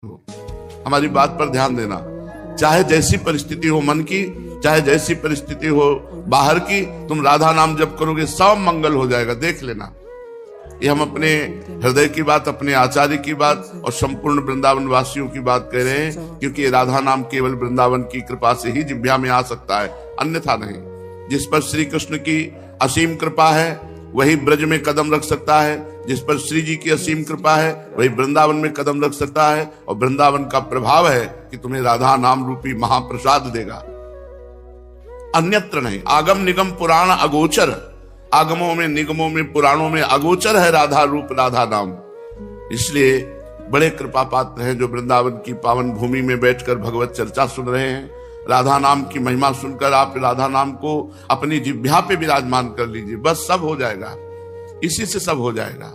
हमारी बात पर ध्यान देना। चाहे जैसी परिस्थिति हो मन की, चाहे जैसी परिस्थिति हो बाहर की, तुम राधा नाम जप करोगे सब मंगल हो जाएगा। देख लेना, ये हम अपने हृदय की बात, अपने आचार्य की बात और संपूर्ण वृंदावन वासियों की बात कह रहे हैं, क्योंकि ये राधा नाम केवल वृंदावन की कृपा से ही जिह्वा में आ सकता है, अन्यथा नहीं। जिस पर श्री कृष्ण की असीम कृपा है वही ब्रज में कदम रख सकता है, जिस पर श्री जी की असीम कृपा है वही वृंदावन में कदम रख सकता है। और वृंदावन का प्रभाव है कि तुम्हें राधा नाम रूपी महाप्रसाद देगा, अन्यत्र नहीं। आगम निगम पुराण अगोचर, आगमों में निगमों में पुराणों में अगोचर है राधा रूप राधा नाम। इसलिए बड़े कृपा पात्र हैं जो वृंदावन की पावन भूमि में बैठकर भगवत चर्चा सुन रहे हैं। राधा नाम की महिमा सुनकर आप राधा नाम को अपनी जिह्वा पे विराजमान कर लीजिए, बस सब हो जाएगा, इसी से सब हो जाएगा।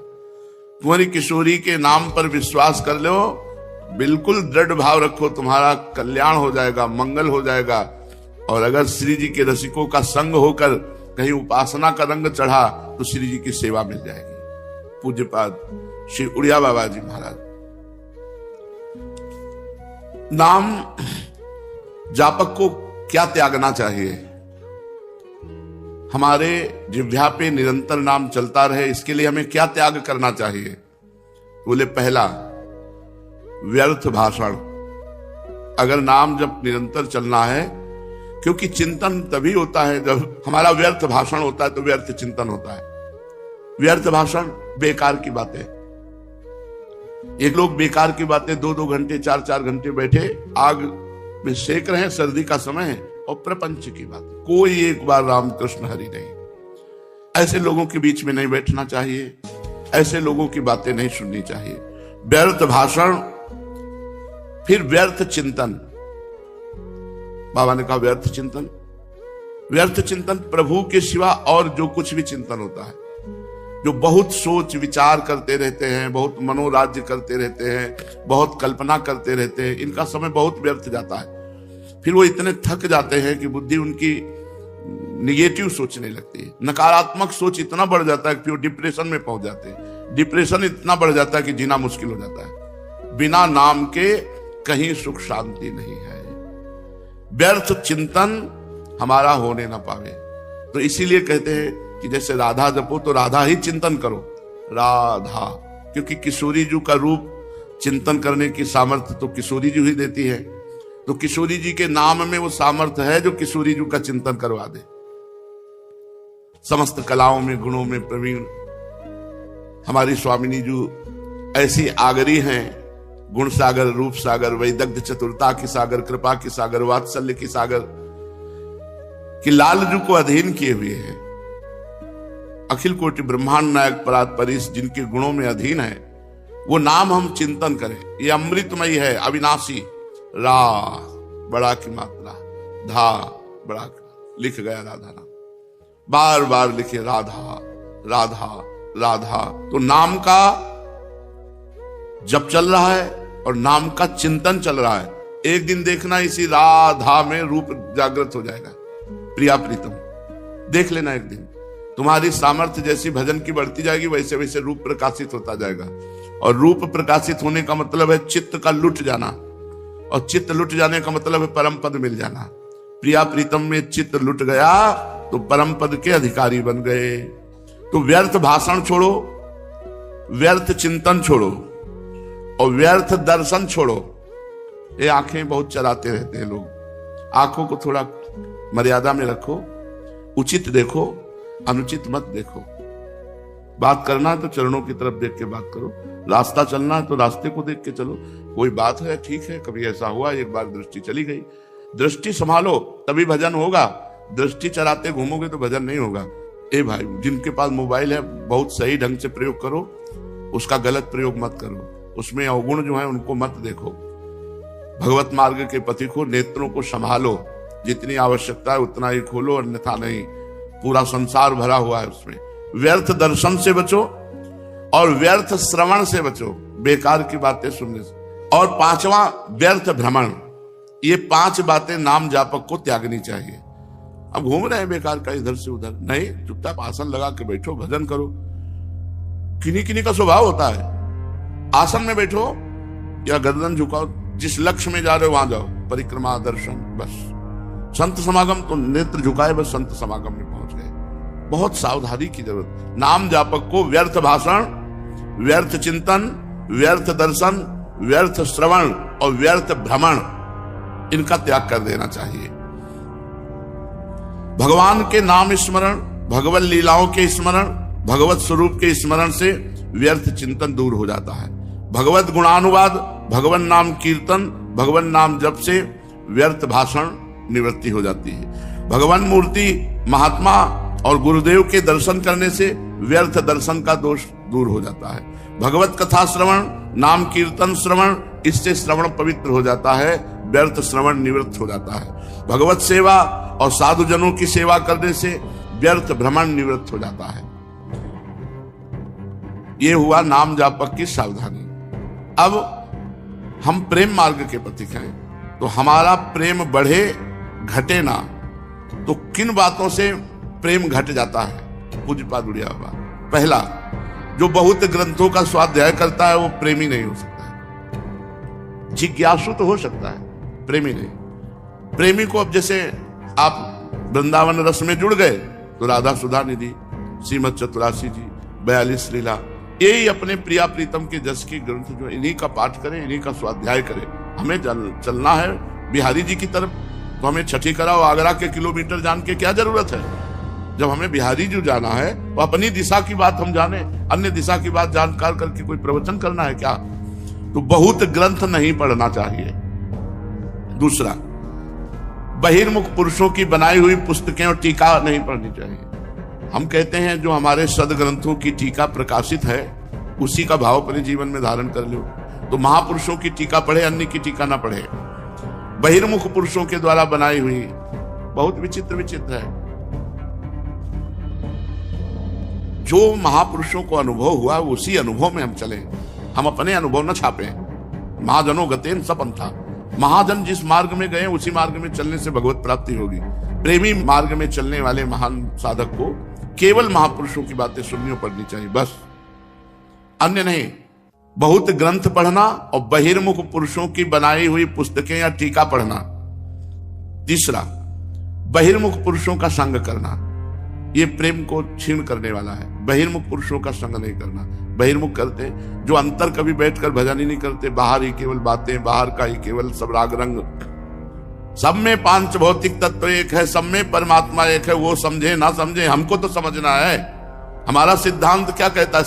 कुंवारी किशोरी के नाम पर विश्वास कर लो, बिल्कुल दृढ़ भाव रखो, तुम्हारा कल्याण हो जाएगा, मंगल हो जाएगा। और अगर श्री जी के रसिकों का संग होकर कहीं उपासना का रंग चढ़ा तो श्री जी की सेवा मिल जाएगी। पूज्यपाद श्री उड़िया बाबा जी महाराज। नाम जापक को क्या त्यागना चाहिए? हमारे जिह्वा पे निरंतर नाम चलता रहे, इसके लिए हमें क्या त्याग करना चाहिए? बोले पहला, व्यर्थ भाषण। अगर नाम जब निरंतर चलना है, क्योंकि चिंतन तभी होता है जब हमारा व्यर्थ भाषण होता है, तो व्यर्थ चिंतन होता है। व्यर्थ भाषण बेकार की बातें, एक लोग बेकार की बातें 2-2 घंटे 4-4 घंटे बैठे आग में सेक रहे हैं, सर्दी का समय है, और प्रपंच की बात, कोई एक बार रामकृष्ण हरि नहीं। ऐसे लोगों के बीच में नहीं बैठना चाहिए, ऐसे लोगों की बातें नहीं सुननी चाहिए। व्यर्थ भाषण, फिर व्यर्थ चिंतन। बाबा ने कहा व्यर्थ चिंतन, व्यर्थ चिंतन प्रभु के सिवा और जो कुछ भी चिंतन होता है, जो बहुत सोच विचार करते रहते हैं, बहुत मनोराज्य करते रहते हैं, बहुत कल्पना करते रहते हैं, इनका समय बहुत व्यर्थ जाता है। फिर वो इतने थक जाते हैं कि बुद्धि उनकी निगेटिव सोचने लगती है, नकारात्मक सोच इतना बढ़ जाता है कि वो डिप्रेशन में पहुंच जाते हैं। डिप्रेशन इतना बढ़ जाता है कि जीना मुश्किल हो जाता है। बिना नाम के कहीं सुख शांति नहीं है। व्यर्थ चिंतन हमारा होने ना पावे, तो इसीलिए कहते हैं कि जैसे राधा जपो तो राधा ही चिंतन करो, राधा, क्योंकि किशोरी जी का रूप चिंतन करने की सामर्थ्य तो किशोरी जी ही देती है। तो किशोरी जी के नाम में वो सामर्थ्य है जो किशोरी जी का चिंतन करवा दे। समस्त कलाओं में गुणों में प्रवीण हमारी स्वामिनी जी ऐसी आगरी हैं, गुण सागर, रूप सागर, वैदग्ध चतुरता की सागर, कृपा की सागर, वात्सल्य की सागर, कि लाल जी को अधीन किए हुए हैं। अखिल कोटि ब्रह्मांड नायक परात परीश जिनके गुणों में अधीन है, वो नाम हम चिंतन करें। ये अमृतमयी है, अविनाशी। रा बड़ा की मात्रा, धा बड़ा लिख गया राधा नाम, बार बार लिखे राधा राधा राधा। तो नाम का जब चल रहा है और नाम का चिंतन चल रहा है, एक दिन देखना इसी राधा में रूप जागृत हो जाएगा। प्रिया प्रीतम देख लेना, एक दिन तुम्हारी सामर्थ्य जैसी भजन की बढ़ती जाएगी, वैसे वैसे रूप प्रकाशित होता जाएगा। और रूप प्रकाशित होने का मतलब है चित्त का लुट जाना, और चित्त लुट जाने का मतलब है परम पद मिल जाना। प्रिया प्रीतम में चित्त लुट गया तो परम पद के अधिकारी बन गए। तो व्यर्थ भाषण छोड़ो, व्यर्थ चिंतन छोड़ो, और व्यर्थ दर्शन छोड़ो। ये आंखें बहुत चलाते रहते हैं लोग, आंखों को थोड़ा मर्यादा में रखो, उचित देखो, अनुचित मत देखो। बात करना है तो चरणों की तरफ देख के बात करो, रास्ता चलना है तो रास्ते को देख के चलो। कोई बात है, ठीक है, कभी ऐसा हुआ, एक बार दृष्टि चली गई, दृष्टि संभालो तभी भजन होगा। दृष्टि चलाते घूमोगे तो भजन नहीं होगा। ए भाई, जिनके पास मोबाइल है बहुत सही ढंग से प्रयोग करो, उसका गलत प्रयोग मत करो, उसमें अवगुण जो है उनको मत देखो। भगवत मार्ग के पथि को, नेत्रों को संभालो, जितनी आवश्यकता है उतना ही खोलो, अन्यथा नहीं। पूरा संसार भरा हुआ है उसमें। व्यर्थ दर्शन से बचो और व्यर्थ श्रवण से बचो, बेकार की बातें सुनने से। और 5वां, व्यर्थ भ्रमण। ये 5 बातें नाम जापक को त्यागनी चाहिए। अब घूम रहे हैं बेकार का इधर से उधर, नहीं, चुपचाप आसन लगा के बैठो, भजन करो। किन्हीं किन्हीं का स्वभाव होता है, आसन में बैठो, या गर्दन झुकाओ, जिस लक्ष्य में जा रहे हो वहां जाओ, परिक्रमा दर्शन बस। संत समागम तो नेत्र झुकाए बस संत समागम में पहुंच गए। बहुत सावधानी की जरूरत। नाम जापक को व्यर्थ भाषण, व्यर्थ चिंतन, व्यर्थ दर्शन, व्यर्थ श्रवण और व्यर्थ भ्रमण, इनका त्याग कर देना चाहिए। भगवान के नाम स्मरण, भगवत लीलाओं के स्मरण, भगवत स्वरूप के स्मरण से व्यर्थ चिंतन दूर हो जाता है। भगवत गुणानुवाद, भगवान नाम कीर्तन, भगवान नाम जप से व्यर्थ भाषण निवृत्ति हो जाती है। भगवान मूर्ति, महात्मा और गुरुदेव के दर्शन करने से व्यर्थ दर्शन का दोष दूर हो जाता है। भगवत कथा श्रवण, नाम कीर्तन श्रवण, इससे श्रवण पवित्र हो जाता है, व्यर्थ श्रवण निवृत्त हो जाता है। भगवत सेवा और साधु जनों की सेवा करने से व्यर्थ भ्रमण निवृत्त हो जाता है। यह हुआ नाम जापक की सावधानी। अब हम प्रेम मार्ग के प्रतीक हैं, तो हमारा प्रेम बढ़े घटे ना, तो किन बातों से प्रेम घट जाता है? पूज्यपाद उड़िया बाबा। पहला, जो बहुत ग्रंथों का स्वाध्याय करता है वो प्रेमी नहीं हो सकता है। जिज्ञासु तो हो सकता है, प्रेमी नहीं। प्रेमी को अब जैसे आप वृंदावन रस में जुड़ गए तो राधा सुधा निधि, श्रीमद चतुरासी जी, 42 लीला, यही अपने प्रिया प्रीतम के जस की ग्रंथ जो इन्हीं का पाठ करें, इन्हीं का स्वाध्याय करें। हमें चलना है बिहारी जी की तरफ, तो हमें छठी कराओ आगरा के किलोमीटर जान के क्या जरूरत है? जब हमें बिहारी जी जाना है तो अपनी दिशा की बात हम जाने, अन्य दिशा की बात जानकार करके कोई प्रवचन करना है क्या? तो बहुत ग्रंथ नहीं पढ़ना चाहिए। दूसरा, बहिर्मुख पुरुषों की बनाई हुई पुस्तकें और टीका नहीं पढ़नी चाहिए। हम कहते हैं जो हमारे सदग्रंथों की टीका प्रकाशित है उसी का भाव अपने जीवन में धारण कर लो। तो महापुरुषों की टीका पढ़े, अन्य की टीका ना पढ़े। बहिर्मुख पुरुषों के द्वारा बनाई हुई बहुत विचित्र विचित्र है। जो महापुरुषों को अनुभव हुआ उसी अनुभव में हम चले, हम अपने अनुभव न छापे। महाजनों गतेन सपंथा, महाजन जिस मार्ग में गए उसी मार्ग में चलने से भगवत प्राप्ति होगी। प्रेमी मार्ग में चलने वाले महान साधक को केवल महापुरुषों की बातें सुननी और पढ़नी चाहिए, बस, अन्य नहीं। बहुत ग्रंथ पढ़ना और बहिर्मुख पुरुषों की बनाई हुई पुस्तकें या टीका पढ़ना। तीसरा, बहिर्मुख पुरुषों का संग करना, यह प्रेम को क्षीण करने वाला है। बहिर्मुख पुरुषों का संग नहीं करना। बहिर्मुख करते जो अंतर कभी बैठकर भजन ही नहीं करते, बाहर ही केवल बातें, बाहर का ही केवल सब राग रंग। सब में पांच भौतिक तत्व एक है, सब में परमात्मा एक है। वो समझे ना समझे, हमको तो समझना है। हमारा सिद्धांत क्या कहता है?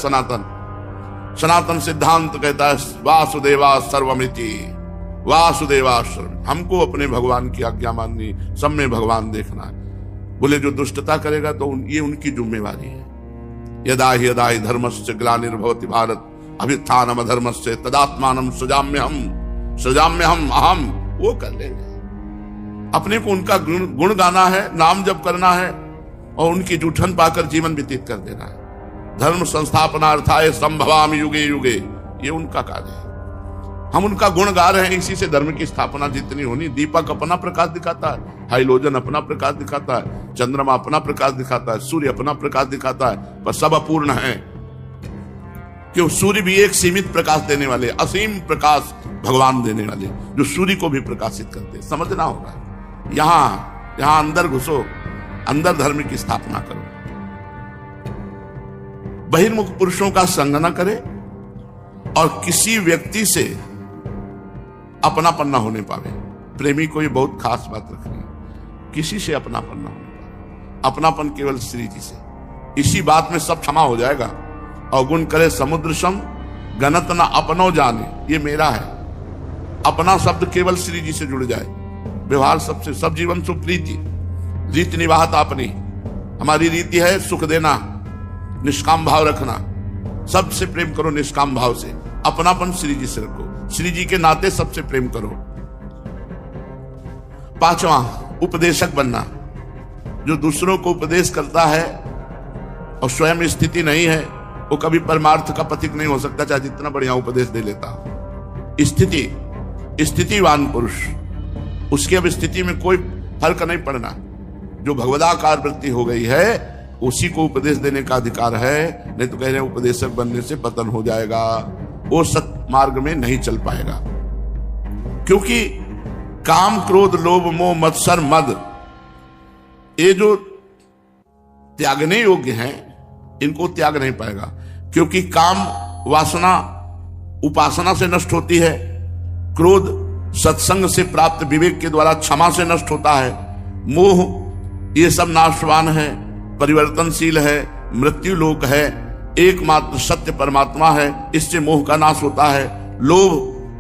सनातन सिद्धांत कहता है वासुदेवा सर्वमिति, वासुदेवा सर्व। हमको अपने भगवान की आज्ञा माननी, सब में भगवान देखना है। बोले जो दुष्टता करेगा तो ये उनकी जिम्मेवारी है। यदा हि धर्मस्य ग्लानिर्भवति भारत अभ्युत्थानम अधर्मस्य तदात्मानं सृजाम्यहम् अहम। वो कर लेंगे। अपने को उनका गुण गाना है, नाम जप करना है और उनकी जूठन पाकर जीवन व्यतीत कर देना है। धर्म संस्थापनार्थाय संभवामि युगे युगे, ये उनका कार्य है। हम उनका गुण गा रहे हैं, इसी से धर्म की स्थापना जितनी होनी। दीपक अपना प्रकाश दिखाता है, हाइलोजन अपना प्रकाश दिखाता है, चंद्रमा अपना प्रकाश दिखाता है, सूर्य अपना प्रकाश दिखाता है, पर सब अपूर्ण है। क्यों? सूर्य भी एक सीमित प्रकाश देने वाले, असीम प्रकाश भगवान देने वाले, जो सूर्य को भी प्रकाशित करते। समझना होगा। यहां अंदर घुसो, अंदर धर्म की स्थापना करो। बहिर्मुख पुरुषों का संग न करे और किसी व्यक्ति से अपनापन न होने पावे। प्रेमी को ये बहुत खास बात रखनी है, किसी से अपनापन न होने पावे। अपनापन केवल श्री जी से। इसी बात में सब क्षमा हो जाएगा। अवगुण करे समुद्र सम, गणत न अपनो जाने, ये मेरा है। अपना शब्द केवल श्री जी से जुड़ जाए। व्यवहार सबसे, सब जीवन सुप्रीति, रीति निवाहत अपनी। हमारी रीति है सुख देना, निष्काम भाव रखना। सबसे प्रेम करो निष्काम भाव से। अपनापन श्री जी से रखो, श्री जी के नाते सबसे प्रेम करो। पांचवा, उपदेशक बनना। जो दूसरों को उपदेश करता है और स्वयं स्थिति नहीं है, वो कभी परमार्थ का पथिक नहीं हो सकता, चाहे जितना बढ़िया उपदेश दे लेता। स्थितिवान पुरुष, उसकी अब स्थिति में कोई फर्क नहीं पड़ना। जो भगवदाकार वृत्ति हो गई है उसी को उपदेश देने का अधिकार है। नहीं तो कह रहे हैं उपदेशक बनने से पतन हो जाएगा। वो मार्ग में नहीं चल पाएगा। क्योंकि काम, क्रोध, लोभ, मोह, मत्सर, मद, ये जो त्यागने योग्य हैं, इनको त्याग नहीं पाएगा। क्योंकि काम वासना उपासना से नष्ट होती है, क्रोध सत्संग से प्राप्त विवेक के द्वारा क्षमा से नष्ट होता है, मोह ये सब नाशवान है, परिवर्तनशील है, मृत्यु लोक है, एकमात्र सत्य परमात्मा है, इससे मोह का नाश होता है। लोभ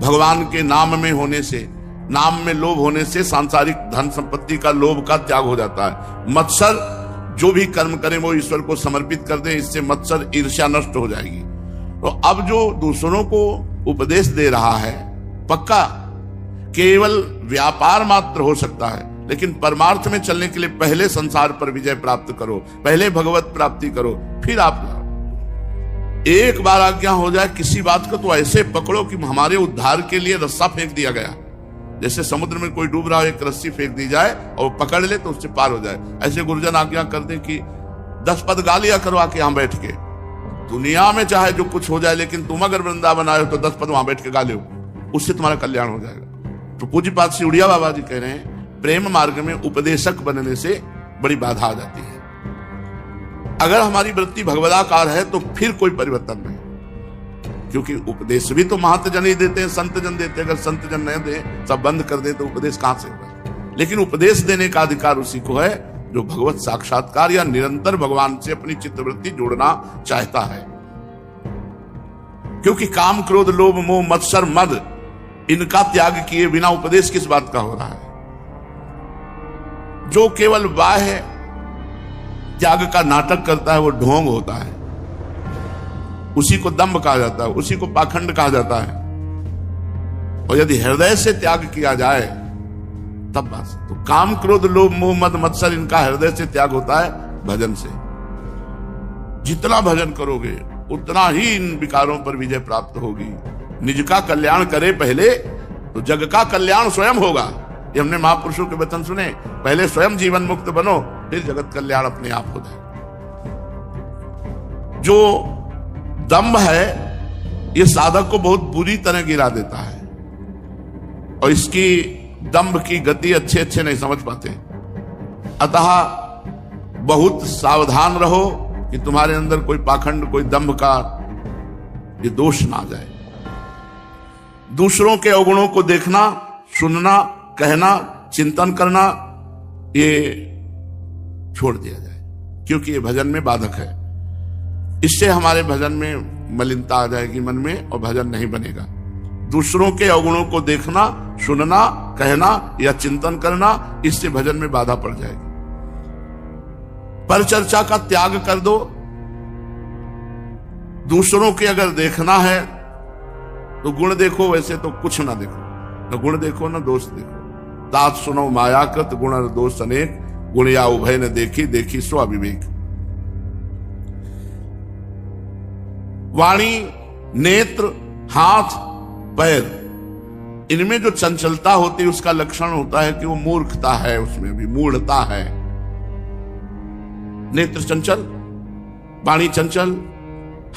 भगवान के नाम में होने से, नाम में लोभ होने से सांसारिक धन संपत्ति का लोभ का त्याग हो जाता है। मत्सर, जो भी कर्म करें वो ईश्वर को समर्पित कर दें, इससे मत्सर ईर्ष्या नष्ट हो जाएगी। तो अब जो दूसरों को उपदेश दे रहा है, पक्का केवल व्यापार मात्र हो सकता है, लेकिन परमार्थ में चलने के लिए पहले संसार पर विजय प्राप्त करो, पहले भगवत प्राप्ति करो, फिर आप एक बार आज्ञा हो जाए किसी बात को तो ऐसे पकड़ो कि हमारे उद्धार के लिए रस्सा फेंक दिया गया। जैसे समुद्र में कोई डूब रहा हो, एक रस्सी फेंक दी जाए और पकड़ ले तो उससे पार हो जाए। ऐसे गुरुजन आज्ञा कर दे कि 10 पद गा लिया करो आके यहां बैठ के, दुनिया में चाहे जो कुछ हो जाए, लेकिन तुम अगर वृंदावन आए हो तो 10 पद वहां बैठ के गा लो, उससे तुम्हारा कल्याण हो जाएगा। तो पूज्य पाद सिउड़िया बाबा जी कह रहे हैं, प्रेम मार्ग में उपदेशक बनने से बड़ी बाधा आ जाती है। अगर हमारी वृत्ति भगवदाकार है तो फिर कोई परिवर्तन नहीं, क्योंकि उपदेश भी तो महंत जन ही देते हैं, संत जन देते हैं। अगर संत जन नहीं दे, सब बंद कर दे, तो उपदेश कहां से होगा? लेकिन उपदेश देने का अधिकार उसी को है जो भगवत साक्षात्कार या निरंतर भगवान से अपनी चित्तवृत्ति जोड़ना चाहता है। क्योंकि काम, क्रोध, लोभ, मोह, मत्सर, मद, इनका त्याग किए बिना उपदेश किस बात का हो रहा है? जो केवल बाह्य त्याग का नाटक करता है वो ढोंग होता है, उसी को दंभ कहा जाता है, उसी को पाखंड कहा जाता है। और यदि हृदय से त्याग किया जाए तब बस, तो काम, क्रोध, लोभ, मोह, मद, मत्सर, इनका हृदय से त्याग होता है भजन से। जितना भजन करोगे उतना ही इन विकारों पर विजय प्राप्त होगी। निज का कल्याण करे पहले तो जग का कल्याण स्वयं होगा। ये हमने महापुरुषों के वचन सुने, पहले स्वयं जीवन मुक्त बनो, फिर जगत कल्याण अपने आप हो जाए। जो दंभ है ये साधक को बहुत बुरी तरह गिरा देता है, और इसकी दंभ की गति अच्छे नहीं समझ पाते। अतः बहुत सावधान रहो कि तुम्हारे अंदर कोई पाखंड, कोई दंभ का ये दोष ना जाए। दूसरों के अवगुणों को देखना, सुनना, कहना, चिंतन करना, ये छोड़ दिया जाए, क्योंकि ये भजन में बाधक है। इससे हमारे भजन में मलिनता आ जाएगी मन में, और भजन नहीं बनेगा। दूसरों के अवगुणों को देखना, सुनना, कहना या चिंतन करना, इससे भजन में बाधा पड़ जाएगी। पर चर्चा का त्याग कर दो। दूसरों के अगर देखना है तो गुण देखो, वैसे तो कुछ ना देखो, न गुण देखो न दोष देखो। तात सुनो मायाकृत गुण और दोष अनेक, गुण या उभय न देखी, देखी स्व अविवेक। वाणी, नेत्र, हाथ, पैर, इनमें जो चंचलता होती है उसका लक्षण होता है कि वो मूर्खता है, उसमें भी मूढ़ता है। नेत्र चंचल, वाणी चंचल,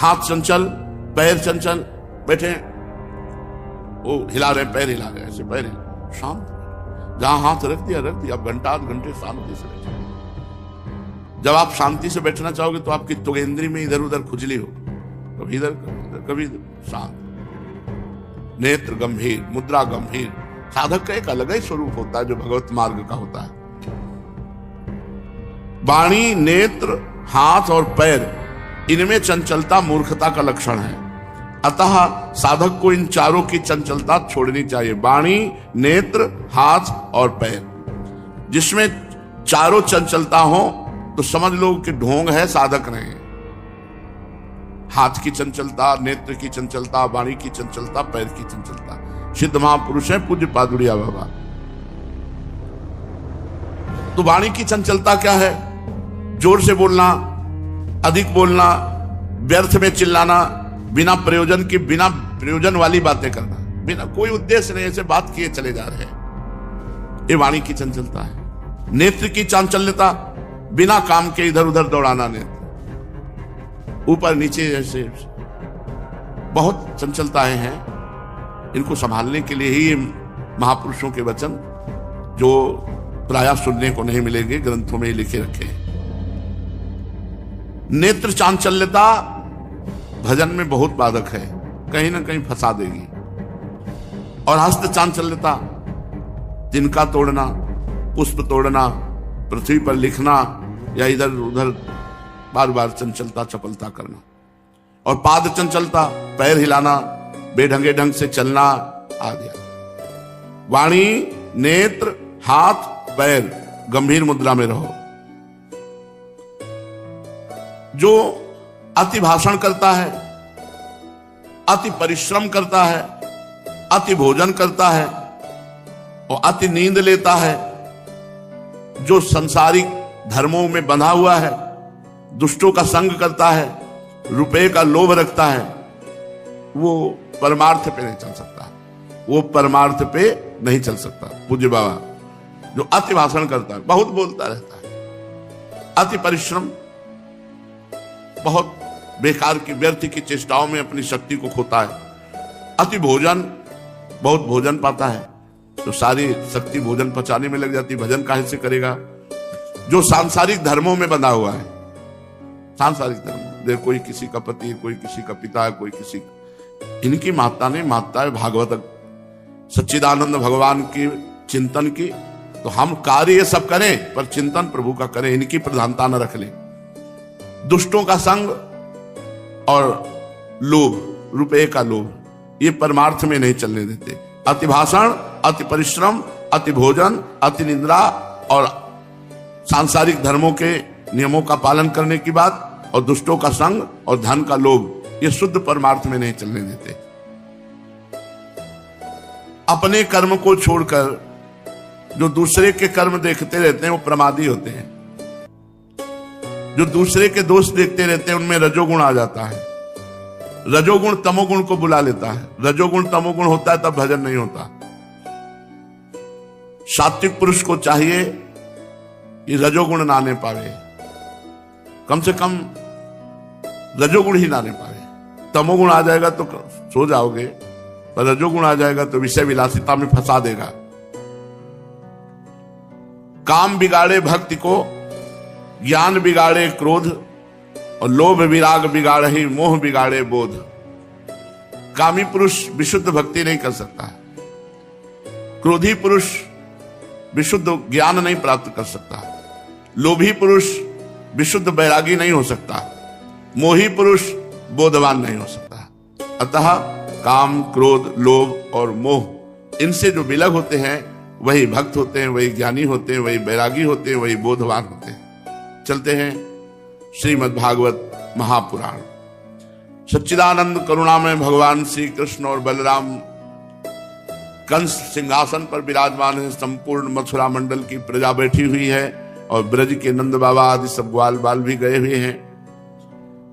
हाथ चंचल, पैर चंचल, बैठे वो हिला रहे, पैर हिला रहे, ऐसे पैर हिला, शांत। जहां हाथ रख दिया, अब घंटा आध घंटे शांति से बैठे। जब आप शांति से बैठना चाहोगे तो आपकी त्वगेंद्री में इधर उधर खुजली हो, कभी इधर कभी शांत। नेत्र गंभीर, मुद्रा गंभीर। साधक का एक अलग ही स्वरूप होता है जो भगवत मार्ग का होता है। वाणी, नेत्र, हाथ और पैर, इनमें चंचलता मूर्खता का लक्षण है। अतः साधक को इन चारों की चंचलता छोड़नी चाहिए। वाणी, नेत्र, हाथ और पैर, जिसमें चारों चंचलता हो तो समझ लो कि ढोंग है, साधक नहीं। हाथ की चंचलता, नेत्र की चंचलता, वाणी की चंचलता, पैर की चंचलता, सिद्ध महापुरुष है पूज्य पादुड़िया बाबा। तो वाणी की चंचलता क्या है? जोर से बोलना, अधिक बोलना, व्यर्थ में चिल्लाना, बिना प्रयोजन की, बिना प्रयोजन वाली बातें करना, बिना कोई उद्देश्य नहीं, ऐसे बात किए चले जा रहे हैं, ये वाणी की चंचलता है। नेत्र की चांचल्यता, बिना काम के इधर उधर दौड़ाना, नेत्र ऊपर नीचे, ऐसे बहुत चंचलताएं हैं। इनको संभालने के लिए ही ये महापुरुषों के वचन जो प्रायः सुनने को नहीं मिलेंगे, ग्रंथों में लिखे रखे हैं। नेत्र चांचल्यता भजन में बहुत बाधक है, कहीं ना कहीं फंसा देगी। और हस्त चांचल्यता, तिनका तोड़ना, पुष्प तोड़ना, पृथ्वी पर लिखना या इधर उधर बार बार चंचलता चपलता करना। और पाद चंचलता, पैर हिलाना, बेढंगे ढंग से चलना आदि। वाणी, नेत्र, हाथ, पैर गंभीर मुद्रा में रहो। जो अति भाषण करता है, अति परिश्रम करता है, अति भोजन करता है और अति नींद लेता है, जो संसारिक धर्मों में बंधा हुआ है, दुष्टों का संग करता है, रुपए का लोभ रखता है, वो परमार्थ पे नहीं चल सकता। वो परमार्थ पे नहीं चल सकता। पूज्य बाबा जो अति भाषण करता है, बहुत बोलता रहता है, अति परिश्रम, बहुत बेकार की व्यर्थ की चेष्टाओं में अपनी शक्ति को खोता है, अति भोजन, बहुत भोजन पाता है तो सारी शक्ति भोजन पचाने में लग जाती, भजन काहे से करेगा। जो सांसारिक धर्मों में बंधा हुआ है, सांसारिक धर्म, देखो कोई किसी का पति, कोई किसी का पिता है, कोई किसी, इनकी महत्ता नहीं, महत्ता है भागवत सच्चिदानंद भगवान की चिंतन की। तो हम कार्य ये सब करें पर चिंतन प्रभु का करें, इनकी प्रधानता न रख लें। दुष्टों का संग और लोभ, रुपए का लोभ, ये परमार्थ में नहीं चलने देते। अति भाषण, अति परिश्रम, अति भोजन, अति निंदा और सांसारिक धर्मों के नियमों का पालन करने की बात, और दुष्टों का संग और धन का लोभ, ये शुद्ध परमार्थ में नहीं चलने देते। अपने कर्म को छोड़कर जो दूसरे के कर्म देखते रहते हैं वो प्रमादी होते हैं। जो दूसरे के दोष देखते रहते हैं उनमें रजोगुण आ जाता है। रजोगुण तमोगुण को बुला लेता है। रजोगुण तमोगुण होता है तब भजन नहीं होता। सात्विक पुरुष को चाहिए कि रजोगुण ना आने पावे, कम से कम रजोगुण ही ना आने पावे। तमोगुण आ जाएगा तो सो जाओगे, पर रजोगुण आ जाएगा तो विषय विलासिता में फंसा देगा। काम बिगाड़े भक्ति को, ज्ञान बिगाड़े क्रोध, और लोभ विराग बिगाड़े ही मोह बिगाड़े बोध। कामी पुरुष विशुद्ध भक्ति नहीं कर सकता, क्रोधी पुरुष विशुद्ध ज्ञान नहीं प्राप्त कर सकता, लोभी पुरुष विशुद्ध बैरागी नहीं हो सकता, मोही पुरुष बोधवान नहीं हो सकता। अतः काम, क्रोध, लोभ और मोह, इनसे जो विलग होते हैं वही भक्त होते हैं, वही ज्ञानी होते हैं, वही बैरागी होते हैं, वही बोधवान होते हैं। चलते हैं श्रीमद् भागवत महापुराण। सच्चिदानंद करुणामय भगवान श्री कृष्ण और बलराम कंस सिंहासन पर विराजमान है। संपूर्ण मथुरा मंडल की प्रजा बैठी हुई है और ब्रज के नंद बाबा आदि सब ग्वाल बाल भी गए हुए हैं।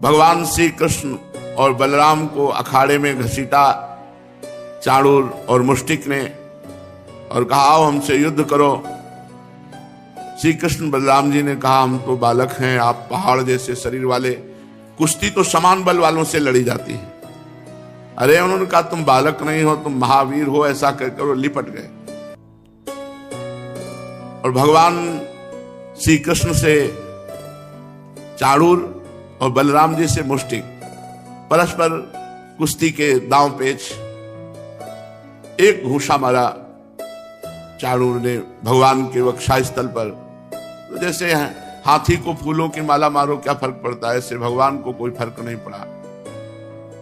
भगवान श्री कृष्ण और बलराम को अखाड़े में घसीटा चाणूर और मुष्टिक ने और कहा आओ हमसे युद्ध करो। श्री कृष्ण बलराम जी ने कहा हम तो बालक हैं, आप पहाड़ जैसे शरीर वाले, कुश्ती तो समान बल वालों से लड़ी जाती है। अरे उन्होंने कहा तुम बालक नहीं हो, तुम महावीर हो, ऐसा कहकर वो लिपट गए। और भगवान श्री कृष्ण से चाणूर और बलराम जी से मुष्टिक परस्पर कुश्ती के दांव पेच। एक घूंसा मारा चाणूर ने भगवान के वक्षा स्थल पर, तो जैसे हाथी को फूलों की माला मारो क्या फर्क पड़ता है, ऐसे भगवान को कोई फर्क नहीं पड़ा।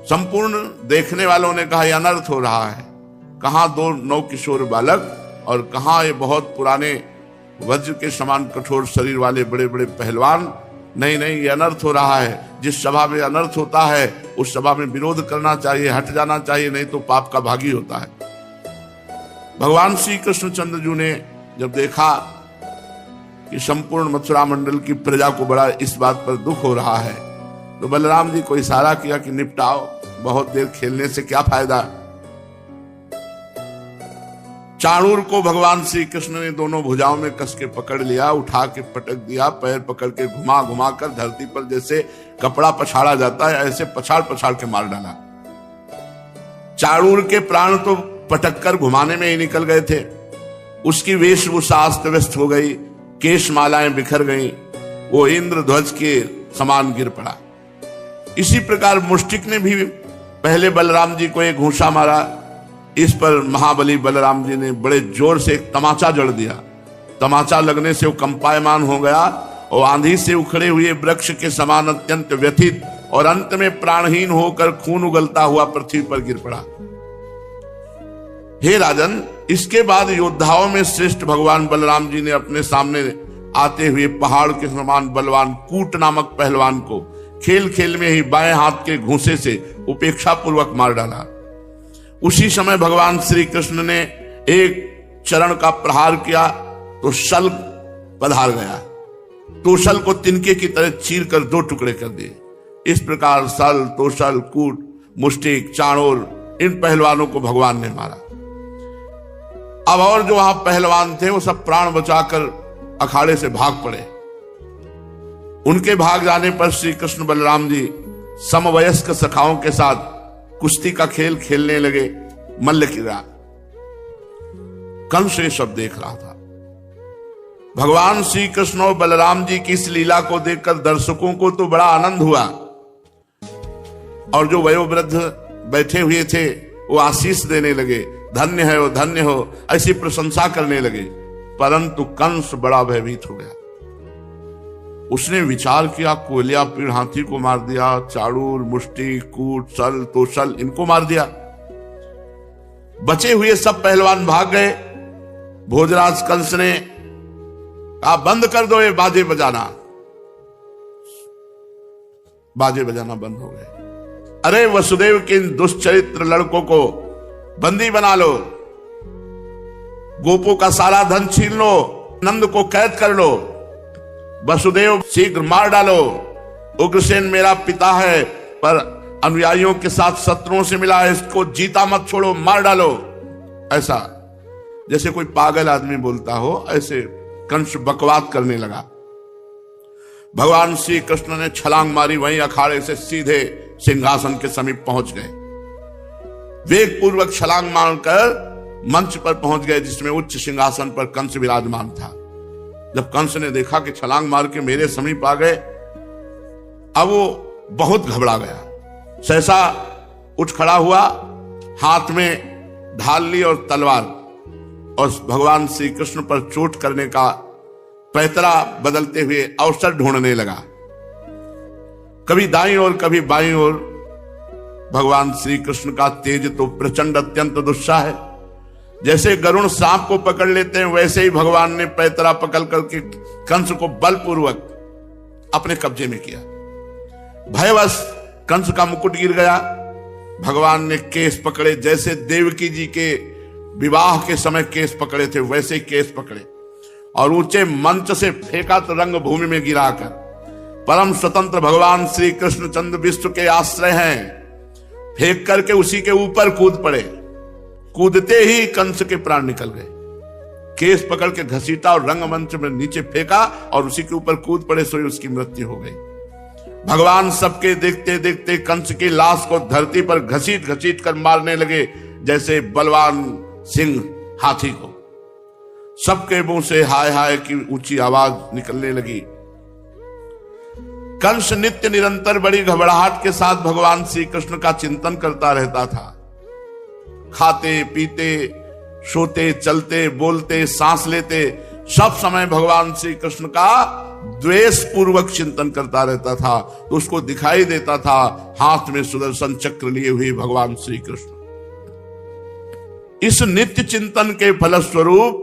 संपूर्ण देखने वालों ने कहा यह अनर्थ हो रहा है, कहां दो नौ किशोर बालक और कहां ये बहुत पुराने वज्र के समान कठोर शरीर वाले बड़े बड़े पहलवान। नहीं नहीं, ये अनर्थ हो रहा है। जिस सभा में अनर्थ होता है उस सभा में विरोध करना चाहिए, हट जाना चाहिए, नहीं तो पाप का भागी होता है। भगवान श्री कृष्णचंद्र जी ने जब देखा कि संपूर्ण मथुरा मंडल की प्रजा को बड़ा इस बात पर दुख हो रहा है, तो बलराम जी को इशारा किया कि निपटाओ, बहुत देर खेलने से क्या फायदा। चाणूर को भगवान श्री कृष्ण ने दोनों भुजाओं में कस के पकड़ लिया, उठा के पटक दिया, पैर पकड़ के घुमा घुमा कर धरती पर जैसे कपड़ा पछाड़ा जाता है ऐसे पछाड़ पछाड़ के मार डाला। चाणूर के प्राण तो पटक कर घुमाने में ही निकल गए थे। उसकी वेशभूषा अस्त व्यस्त हो गई, केश मालाएं बिखर गईं, वो इंद्रध्वज के समान गिर पड़ा। इसी प्रकार मुष्टिक ने भी पहले बलराम जी को एक घूंसा मारा। इस पर महाबली बलराम जी ने बड़े जोर से एक तमाचा जड़ दिया। तमाचा लगने से वो कंपायमान हो गया और आंधी से उखड़े हुए वृक्ष के समान अत्यंत व्यथित और अंत में प्राणहीन होकर खून उगलता हुआ पृथ्वी पर गिर पड़ा। हे राजन, इसके बाद योद्धाओं में श्रेष्ठ भगवान बलराम जी ने अपने सामने आते हुए पहाड़ के समान बलवान कूट नामक पहलवान को खेल खेल में ही बाएं हाथ के घूंसे से उपेक्षा पूर्वक मार डाला। उसी समय भगवान श्री कृष्ण ने एक चरण का प्रहार किया तो शल पधार गया, तोशल को तिनके की तरह चीर कर दो टुकड़े कर दिए। इस प्रकार सल, तोशल, कूट, मुष्टिक, चाणोर, इन पहलवानों को भगवान ने मारा। अब और जो वहां पहलवान थे वो सब प्राण बचाकर अखाड़े से भाग पड़े। उनके भाग जाने पर श्री कृष्ण बलराम जी समवयस्क सखाओं के साथ कुश्ती का खेल खेलने लगे। मल्ल क्रीड़ा। कंस ये सब देख रहा था। भगवान श्री कृष्ण और बलराम जी की इस लीला को देखकर दर्शकों को तो बड़ा आनंद हुआ और जो वयोवृद्ध बैठे हुए थे वो आशीष देने लगे, धन्य हो, ऐसी प्रशंसा करने लगे। परंतु कंस बड़ा भयभीत हो गया। उसने विचार किया, कोयलिया पीड़ हाथी को मार दिया, चाड़ूर, मुष्टि, कूट, सल, तोशल इनको मार दिया। बचे हुए सब पहलवान भाग गए। भोजराज कंस ने कहा, बंद कर दो ये बाजे बजाना। बाजे बजाना बंद हो गए। अरे वसुदेव के इन दुष्चरित्र लड़कों को बंदी बना लो, गोपों का सारा धन छीन लो, नंद को कैद कर लो, वसुदेव शीघ्र मार डालो। उग्रसेन मेरा पिता है पर अनुयायियों के साथ शत्रुओं से मिला है, इसको जीता मत छोड़ो, मार डालो। ऐसा जैसे कोई पागल आदमी बोलता हो, ऐसे कंस बकवाद करने लगा। भगवान श्री कृष्ण ने छलांग मारी, वहीं अखाड़े से सीधे सिंहासन के समीप पहुंच गए। वेग पूर्वक छलांग मारकर मंच पर पहुंच गए जिसमें उच्च सिंहासन पर कंस विराजमान था। जब कंस ने देखा कि छलांग मार के मेरे समीप आ गए, अब वो बहुत घबरा गया। सहसा उठ खड़ा हुआ, हाथ में ढाल ली और तलवार, और भगवान श्री कृष्ण पर चोट करने का पैतरा बदलते हुए अवसर ढूंढने लगा। कभी दाईं ओर कभी बाईं ओर। भगवान श्री कृष्ण का तेज तो प्रचंड अत्यंत दुस्साह है। जैसे गरुण सांप को पकड़ लेते हैं वैसे ही भगवान ने पैतरा पकड़ करके कंस को बलपूर्वक अपने कब्जे में किया। भयवश कंस का मुकुट गिर गया। भगवान ने केस पकड़े, जैसे देवकी जी के विवाह के समय केस पकड़े थे वैसे केस पकड़े और ऊंचे मंच से फेंका तो रंग भूमि में गिराकर। परम स्वतंत्र भगवान श्री कृष्ण चंद्र विश्व के आश्रय हैं, फेंक करके उसी के ऊपर कूद पड़े। कूदते ही कंस के प्राण निकल गए। केस पकड़ के घसीटा और रंगमंच में नीचे फेंका और उसी के ऊपर कूद पड़े, सोई उसकी मृत्यु हो गई। भगवान सबके देखते देखते कंस की लाश को धरती पर घसीट घसीट कर मारने लगे, जैसे बलवान सिंह हाथी को। सबके मुंह से हाय हाय की ऊंची आवाज निकलने लगी। कंस नित्य निरंतर बड़ी घबराहट के साथ भगवान श्री कृष्ण का चिंतन करता रहता था। खाते पीते, सोते, चलते, बोलते, सांस लेते, सब समय भगवान श्री कृष्ण का द्वेष पूर्वक चिंतन करता रहता था। तो उसको दिखाई देता था हाथ में सुदर्शन चक्र लिए हुए भगवान श्री कृष्ण। इस नित्य चिंतन के फलस्वरूप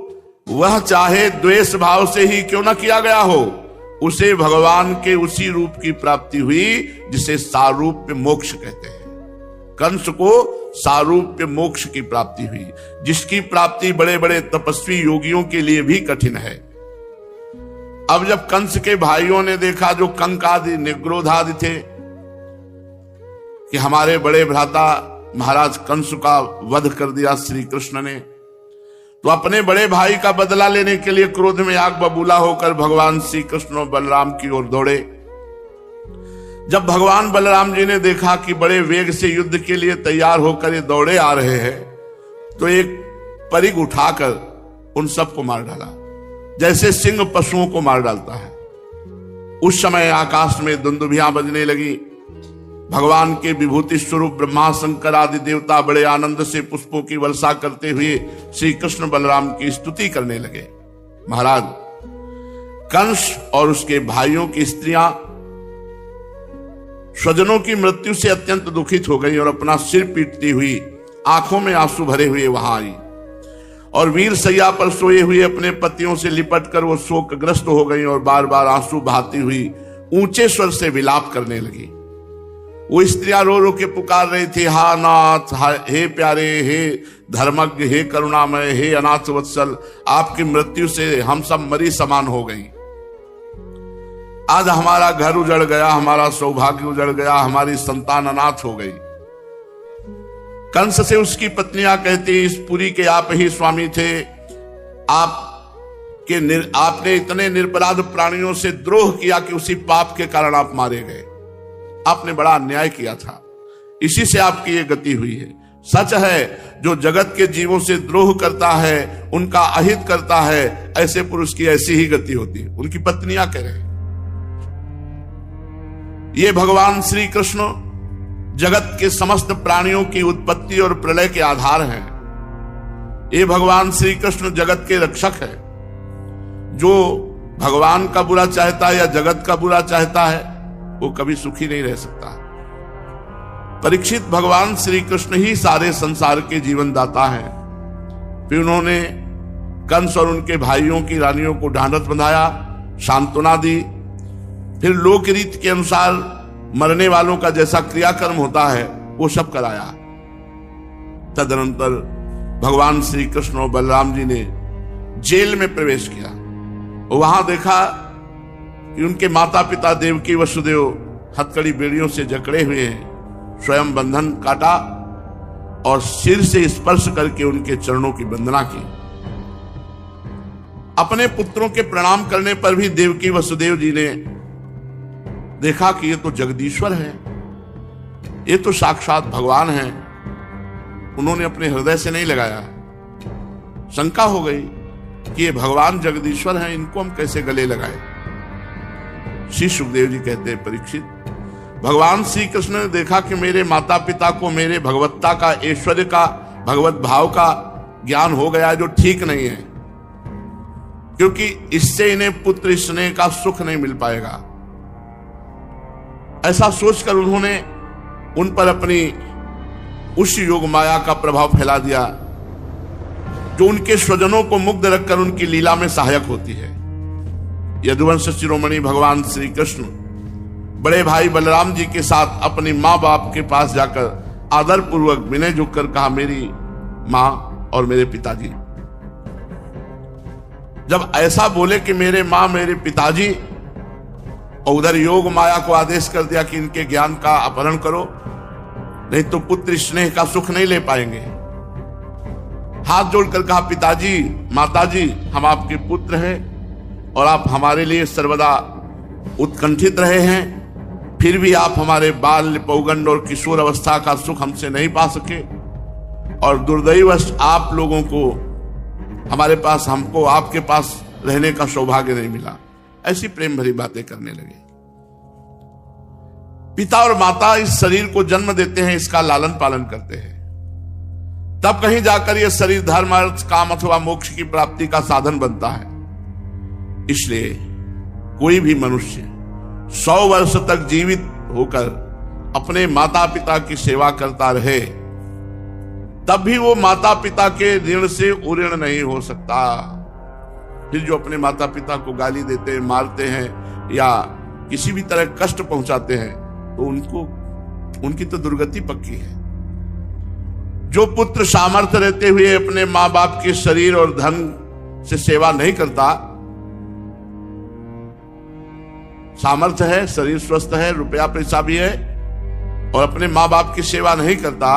वह चाहे द्वेष भाव से ही क्यों न किया गया हो, उसे भगवान के उसी रूप की प्राप्ति हुई जिसे सारूप्य मोक्ष कहते हैं। कंस को सारूप्य मोक्ष की प्राप्ति हुई, जिसकी प्राप्ति बड़े बड़े तपस्वी योगियों के लिए भी कठिन है। अब जब कंस के भाइयों ने देखा, जो कंक आदि, निग्रोध आदि थे, कि हमारे बड़े भ्राता महाराज कंस का वध कर दिया श्री कृष्ण ने, तो अपने बड़े भाई का बदला लेने के लिए क्रोध में आग बबूला होकर भगवान श्री कृष्ण और बलराम की ओर दौड़े। जब भगवान बलराम जी ने देखा कि बड़े वेग से युद्ध के लिए तैयार होकर ये दौड़े आ रहे हैं, तो एक परिग उठाकर उन सबको मार डाला, जैसे सिंह पशुओं को मार डालता है। उस समय आकाश में दुंदुभियां बजने लगी। भगवान के विभूति स्वरूप ब्रह्मा शंकर आदि देवता बड़े आनंद से पुष्पों की वर्षा करते हुए श्री कृष्ण बलराम की स्तुति करने लगे। महाराज, कंस और उसके भाइयों की स्त्रियां स्वजनों की मृत्यु से अत्यंत दुखित हो गई और अपना सिर पीटती हुई, आंखों में आंसू भरे हुए वहां आई, और वीर सैया पर सोए हुए अपने पतियों से लिपटकर वो शोकग्रस्त हो गई और बार बार आंसू बहाती हुई ऊंचे स्वर से विलाप करने लगी। वो स्त्रियां रो रो के पुकार रही थी, हा नाथ, हे प्यारे, हे धर्मज्ञ, हे करुणामय, हे अनाथ वत्सल, आपकी मृत्यु से हम सब मरी समान हो गई। आज हमारा घर उजड़ गया, हमारा सौभाग्य उजड़ गया, हमारी संतान अनाथ हो गई। कंस से उसकी पत्नियां कहती, इस पुरी के आप ही स्वामी थे, आपने इतने निरपराध प्राणियों से द्रोह किया कि उसी पाप के कारण आप मारे गए। आपने बड़ा अन्याय किया था, इसी से आपकी ये गति हुई है। सच है, जो जगत के जीवों से द्रोह करता है, उनका अहित करता है, ऐसे पुरुष की ऐसी ही गति होती है। उनकी पत्नियां कह रहे हैं। ये भगवान श्री कृष्ण जगत के समस्त प्राणियों की उत्पत्ति और प्रलय के आधार हैं। ये भगवान श्री कृष्ण जगत के रक्षक है। जो भगवान का बुरा चाहता है या जगत का बुरा चाहता है, वो कभी सुखी नहीं रह सकता। परीक्षित, भगवान श्री कृष्ण ही सारे संसार के जीवन दाता हैं। फिर उन्होंने कंस और उनके भाइयों की रानियों को ढांढस बंधाया, सांत्वना दी। फिर लोक रीत के अनुसार मरने वालों का जैसा क्रियाकर्म होता है वो सब कराया। तदनंतर भगवान श्री कृष्ण और बलराम जी ने जेल में प्रवेश किया। वहां देखा कि उनके माता पिता देवकी वसुदेव हथकड़ी बेड़ियों से जकड़े हुए हैं। स्वयं बंधन काटा और सिर से स्पर्श करके उनके चरणों की वंदना की। अपने पुत्रों के प्रणाम करने पर भी देवकी वसुदेव जी ने देखा कि ये तो जगदीश्वर है, ये तो साक्षात भगवान है। उन्होंने अपने हृदय से नहीं लगाया। शंका हो गई कि ये भगवान जगदीश्वर हैं, इनको हम कैसे गले लगाए। श्री सुखदेव जी कहते हैं, परीक्षित, भगवान श्री कृष्ण ने देखा कि मेरे माता पिता को मेरे भगवत्ता का, ऐश्वर्य का, भगवत भाव का ज्ञान हो गया, जो ठीक नहीं है, क्योंकि इससे इन्हें पुत्र स्नेह का सुख नहीं मिल पाएगा। ऐसा सोचकर उन्होंने उन पर अपनी उस योग माया का प्रभाव फैला दिया जो उनके स्वजनों को मुग्ध रखकर उनकी लीला में सहायक होती है। यदुवंश शिरोमणि भगवान श्री कृष्ण बड़े भाई बलराम जी के साथ अपनी मां बाप के पास जाकर आदर पूर्वक विनय झुककर कहा, मेरी मां और मेरे पिताजी। जब ऐसा बोले कि मेरे मां मेरे पिताजी, और उधर योग माया को आदेश कर दिया कि इनके ज्ञान का अपहरण करो, नहीं तो पुत्र स्नेह का सुख नहीं ले पाएंगे। हाथ जोड़कर कहा, पिताजी, माताजी, हम आपके पुत्र हैं और आप हमारे लिए सर्वदा उत्कंठित रहे हैं, फिर भी आप हमारे बाल्य, पौगंड और किशोर अवस्था का सुख हमसे नहीं पा सके, और दुर्दैवश आप लोगों को हमारे पास, हमको आपके पास रहने का सौभाग्य नहीं मिला। ऐसी प्रेम भरी बातें करने लगे। पिता और माता इस शरीर को जन्म देते हैं, इसका लालन पालन करते हैं, तब कहीं जाकर यह शरीर धर्म, अर्थ, काम अथवा मोक्ष की प्राप्ति का साधन बनता है। इसलिए कोई भी मनुष्य 100 वर्ष तक जीवित होकर अपने माता पिता की सेवा करता रहे, तब भी वो माता पिता के ऋण से उऋण नहीं हो सकता। फिर जो अपने माता पिता को गाली देते हैं, मारते हैं या किसी भी तरह कष्ट पहुंचाते हैं, तो उनकी तो दुर्गति पक्की है। जो पुत्र सामर्थ्य रहते हुए अपने मां बाप के शरीर और धन से सेवा नहीं करता, सामर्थ्य है, शरीर स्वस्थ है, रुपया पैसा भी है, और अपने मां बाप की सेवा नहीं करता,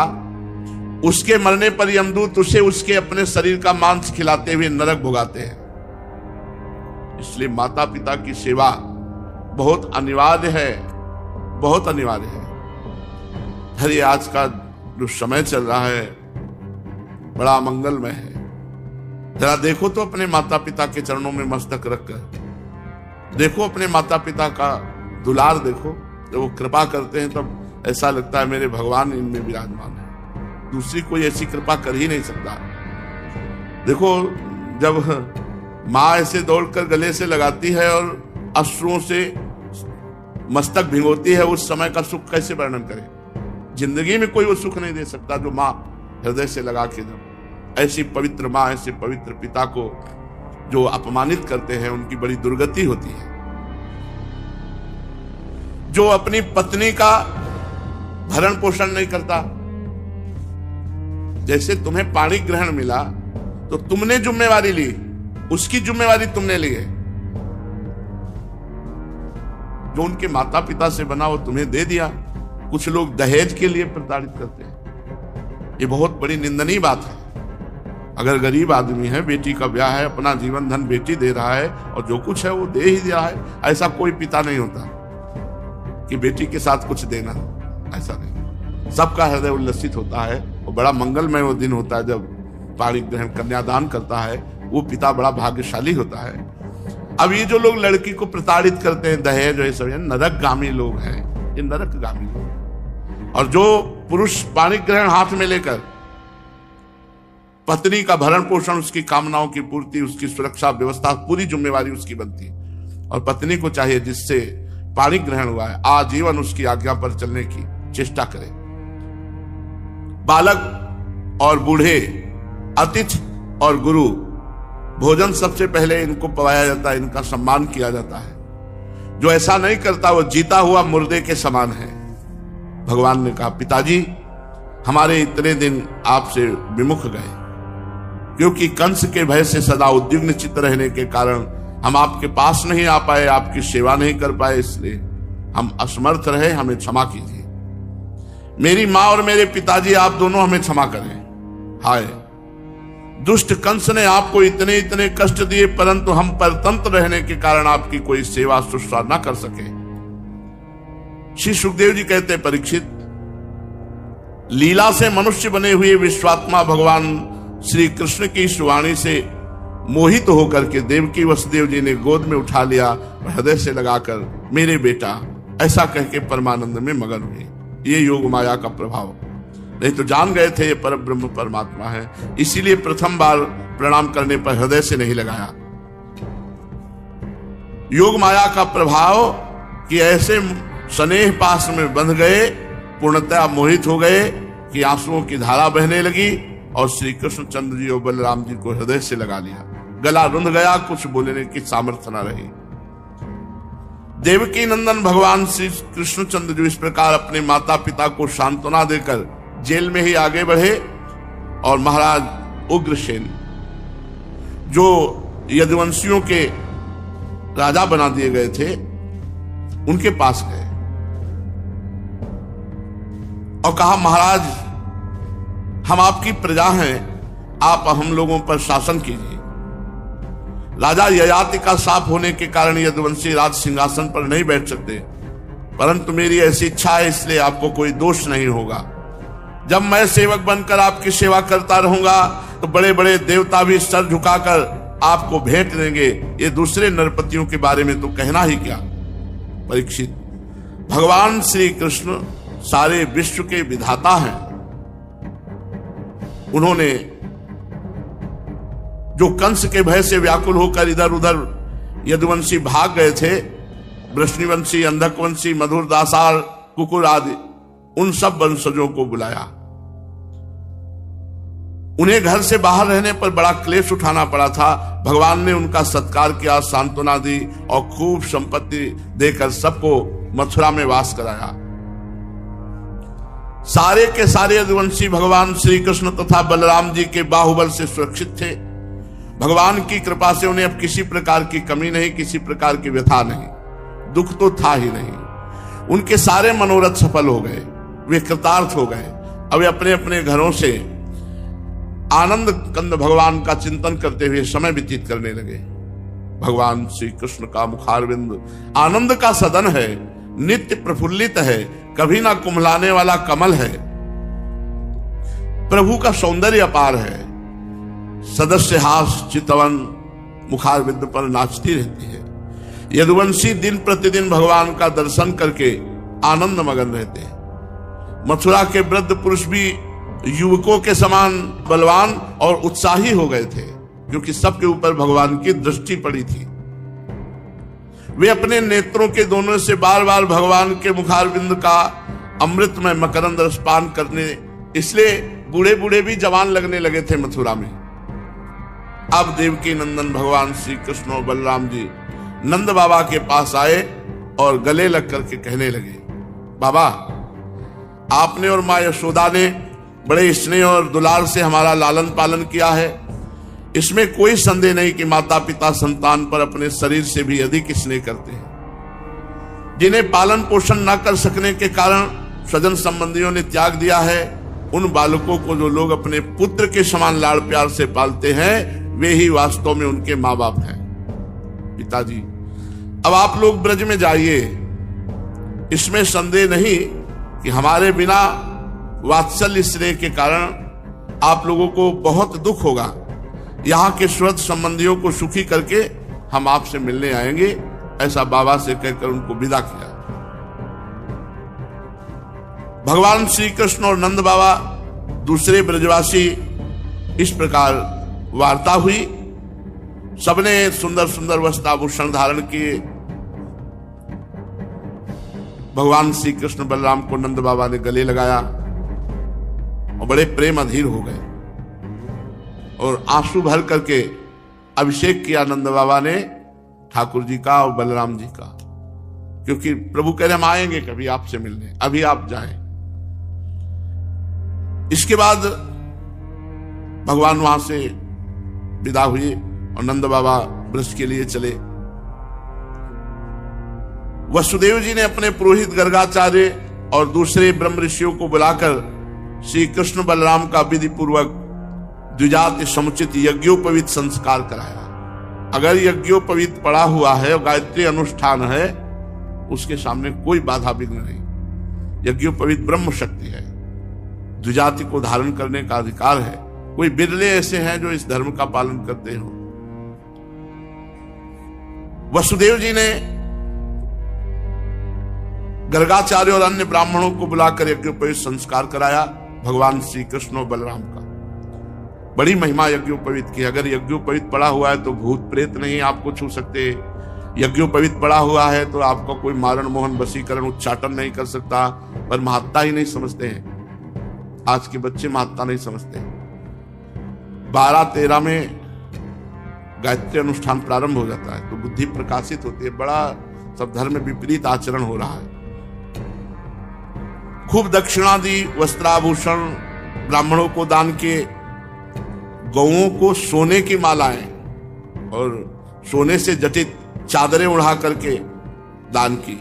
उसके मरने पर यमदूत उसे उसके अपने शरीर का मांस खिलाते हुए नरक भुगाते हैं। इसलिए माता पिता की सेवा बहुत अनिवार्य है, बहुत अनिवार्य है। हर आज का जो समय चल रहा है, बड़ा मंगलमय है। जरा देखो तो अपने माता पिता के चरणों में मस्तक रखकर, देखो अपने माता पिता का दुलार देखो। जब वो कृपा करते हैं तब ऐसा लगता है मेरे भगवान इनमें विराजमान है, दूसरी कोई ऐसी कृपा कर ही नहीं सकता। देखो जब माँ ऐसे दौड़कर गले से लगाती है और अश्रुओं से मस्तक भिगोती है, उस समय का सुख कैसे वर्णन करें। जिंदगी में कोई वो सुख नहीं दे सकता जो माँ हृदय से लगा के जब ऐसी पवित्र माँ, ऐसे पवित्र पिता को जो अपमानित करते हैं उनकी बड़ी दुर्गति होती है। जो अपनी पत्नी का भरण पोषण नहीं करता, जैसे तुम्हें पाणी ग्रहण मिला तो तुमने जिम्मेवारी ली, उसकी जिम्मेवारी तुमने ली है। जो उनके माता पिता से बना वो तुम्हें दे दिया। कुछ लोग दहेज के लिए प्रताड़ित करते हैं, ये बहुत बड़ी निंदनीय बात है। अगर गरीब आदमी है, बेटी का ब्याह है, अपना जीवन धन बेटी दे रहा है और जो कुछ है वो दे ही दिया है, ऐसा कोई पिता नहीं होता कि बेटी के साथ कुछ देना, ऐसा नहीं। सबका हृदय उल्लसित होता है और बड़ा मंगलमय वो दिन होता है जब पाणी ग्रहण कन्यादान करता है, वो पिता बड़ा भाग्यशाली होता है। अब ये जो लोग लड़की को प्रताड़ित करते हैं, दहेज ये सब, नरकगामी लोग हैं, ये नरकगामी लोग। और जो पुरुष पाणी ग्रहण हाथ में लेकर पत्नी का भरण पोषण, उसकी कामनाओं की पूर्ति, उसकी सुरक्षा व्यवस्था, पूरी जिम्मेवारी उसकी बनती है। और पत्नी को चाहिए जिससे पाणी ग्रहण हुआ है आजीवन उसकी आज्ञा पर चलने की चेष्टा करे। बालक और बूढ़े, अतिथि और गुरु, भोजन सबसे पहले इनको पवाया जाता है, इनका सम्मान किया जाता है। जो ऐसा नहीं करता वो जीता हुआ मुर्दे के समान है। भगवान ने कहा, पिताजी हमारे इतने दिन आपसे विमुख गए, क्योंकि कंस के भय से सदा उद्विग्न चित्त रहने के कारण हम आपके पास नहीं आ पाए, आपकी सेवा नहीं कर पाए, इसलिए हम असमर्थ रहे, हमें क्षमा कीजिए। मेरी माँ और मेरे पिताजी आप दोनों हमें क्षमा करें। हाय, दुष्ट कंस ने आपको इतने इतने कष्ट दिए, परंतु हम परतंत्र रहने के कारण आपकी कोई सेवा शुश्रूषा न कर सके। श्री सुखदेव जी कहते, परीक्षित, लीला से मनुष्य बने हुए विश्वात्मा भगवान श्री कृष्ण की इस वाणी से मोहित होकर के देवकी वसुदेव जी ने गोद में उठा लिया, हृदय से लगाकर मेरे बेटा ऐसा कह के परमानंद में मगन हुए। ये योग माया का प्रभाव, नहीं तो जान गए थे ये पर ब्रह्म परमात्मा है, इसीलिए प्रथम बार प्रणाम करने पर हृदय से नहीं लगाया। योग माया का प्रभाव कि ऐसे स्नेह पास में बंध गए, पूर्णतः मोहित हो गए कि आंसुओं की धारा बहने लगी और श्री कृष्ण चंद्र जी और बलराम जी को हृदय से लगा लिया। गला रुंध गया, कुछ बोलने की सामर्थ्य न रही। देवकी नंदन भगवान श्री कृष्ण चंद्र जी इस प्रकार अपने माता पिता को सांत्वना देकर जेल में ही आगे बढ़े और महाराज उग्रसेन, जो यदुवंशियों के राजा बना दिए गए थे, उनके पास गए और कहा, महाराज हम आपकी प्रजा हैं, आप हम लोगों पर शासन कीजिए। राजा ययाति का साफ होने के कारण यदुवंशी राज सिंहासन पर नहीं बैठ सकते, परंतु मेरी ऐसी इच्छा है, इसलिए आपको कोई दोष नहीं होगा। जब मैं सेवक बनकर आपकी सेवा करता रहूंगा तो बड़े बड़े देवता भी सर झुकाकर आपको भेंट देंगे। ये दूसरे नरपतियों के बारे में तो कहना ही क्या। परीक्षित, भगवान श्री कृष्ण सारे विश्व के विधाता हैं। उन्होंने जो कंस के भय से व्याकुल होकर इधर उधर यदुवंशी भाग गए थे, वृष्णिवंशी, अंधकवंशी, मधुर, दासार, कुकुर आदि, उन सब वंशजों को बुलाया। उन्हें घर से बाहर रहने पर बड़ा क्लेश उठाना पड़ा था। भगवान ने उनका सत्कार किया, सांत्वना दी और खूब संपत्ति देकर सबको मथुरा में वास कराया। सारे के सारे यदुवंशी भगवान श्री कृष्ण तथा बलराम जी के बाहुबल से सुरक्षित थे। भगवान की कृपा से उन्हें अब किसी प्रकार की कमी नहीं, किसी प्रकार की व्यथा नहीं, दुख तो था ही नहीं। उनके सारे मनोरथ सफल हो गए, वे कृतार्थ हो गए। अब वे अपने अपने घरों से आनंद कंद भगवान का चिंतन करते हुए समय व्यतीत करने लगे। भगवान श्री कृष्ण का मुखारविंद आनंद का सदन है, नित्य प्रफुल्लित है, कभी ना कुम्हलाने वाला कमल है। प्रभु का सौंदर्य अपार है। सदस्य हास चितवन मुखारविंद पर नाचती रहती है। यदुवंशी दिन प्रतिदिन भगवान का दर्शन करके आनंद मगन रहते हैं। मथुरा के वृद्ध पुरुष भी युवकों के समान बलवान और उत्साही हो गए थे, क्योंकि सबके ऊपर भगवान की दृष्टि पड़ी थी। वे अपने नेत्रों के दोनों से बार बार भगवान के मुखारविंद का अमृतमय मकरंद रसपान करने, इसलिए बूढ़े बूढ़े भी जवान लगने लगे थे मथुरा में। अब देवकी नंदन भगवान श्री कृष्ण और बलराम जी नंद बाबा के पास आए और गले लग करके कहने लगे, बाबा, आपने और मां यशोदा ने बड़े स्नेह और दुलार से हमारा लालन पालन किया है। इसमें कोई संदेह नहीं कि माता पिता संतान पर अपने शरीर से भी अधिक स्नेह करते हैं। जिन्हें पालन पोषण न कर सकने के कारण स्वजन संबंधियों ने त्याग दिया है, उन बालकों को जो लोग अपने पुत्र के समान लाड़ प्यार से पालते हैं, वे ही वास्तव में उनके माँ बाप हैं। पिताजी, अब आप लोग ब्रज में जाइए। इसमें संदेह नहीं कि हमारे बिना वात्सल्य स्नेह के कारण आप लोगों को बहुत दुख होगा। यहाँ के श्रद्ध संबंधियों को सुखी करके हम आपसे मिलने आएंगे, ऐसा बाबा से कहकर उनको विदा किया। भगवान श्री कृष्ण और नंद बाबा दूसरे ब्रजवासी, इस प्रकार वार्ता हुई। सबने सुंदर सुंदर वस्त्राभूषण धारण किए। भगवान श्री कृष्ण बलराम को नंद बाबा ने गले लगाया और बड़े प्रेम अधीर हो गए और आंसू भर करके अभिषेक किया नंद बाबा ने ठाकुर जी का और बलराम जी का, क्योंकि प्रभु कह रहे हम आएंगे कभी आपसे मिलने, अभी आप जाएं। इसके बाद भगवान वहां से विदा हुए और नंद बाबा ब्रज के लिए चले। वसुदेव जी ने अपने पुरोहित गर्गाचार्य और दूसरे ब्रह्म ऋषियों को बुलाकर श्री कृष्ण बलराम का विधि पूर्वक द्विजात समुचित यज्ञोपवीत संस्कार कराया। अगर यज्ञोपवीत पड़ा हुआ है और गायत्री अनुष्ठान है, उसके सामने कोई बाधा विघ्न नहीं। यज्ञोपवीत ब्रह्म शक्ति है, द्विजाति को धारण करने का अधिकार है। कोई बिरले ऐसे हैं जो इस धर्म का पालन करते हो। वसुदेव जी ने गर्गाचार्य और अन्य ब्राह्मणों को बुलाकर यज्ञोपवीत संस्कार कराया भगवान श्री कृष्ण और बलराम का। बड़ी महिमा यज्ञोपवीत की। अगर यज्ञोपवीत पड़ा हुआ है तो भूत प्रेत नहीं आपको छू सकते। यज्ञोपवीत पड़ा हुआ है तो आपका कोई मारण मोहन वशीकरण उच्चाटन नहीं कर सकता। पर महत्ता ही नहीं समझते हैं, आज के बच्चे महत्ता नहीं समझते। 12-13 में गायत्री अनुष्ठान प्रारंभ हो जाता है तो बुद्धि प्रकाशित होती है। बड़ा सब धर्म विपरीत आचरण हो रहा है। खूब दक्षिणा दी, वस्त्राभूषण ब्राह्मणों को दान किए, गौओं को सोने की मालाएं और सोने से जटित चादरें उड़ा करके दान की।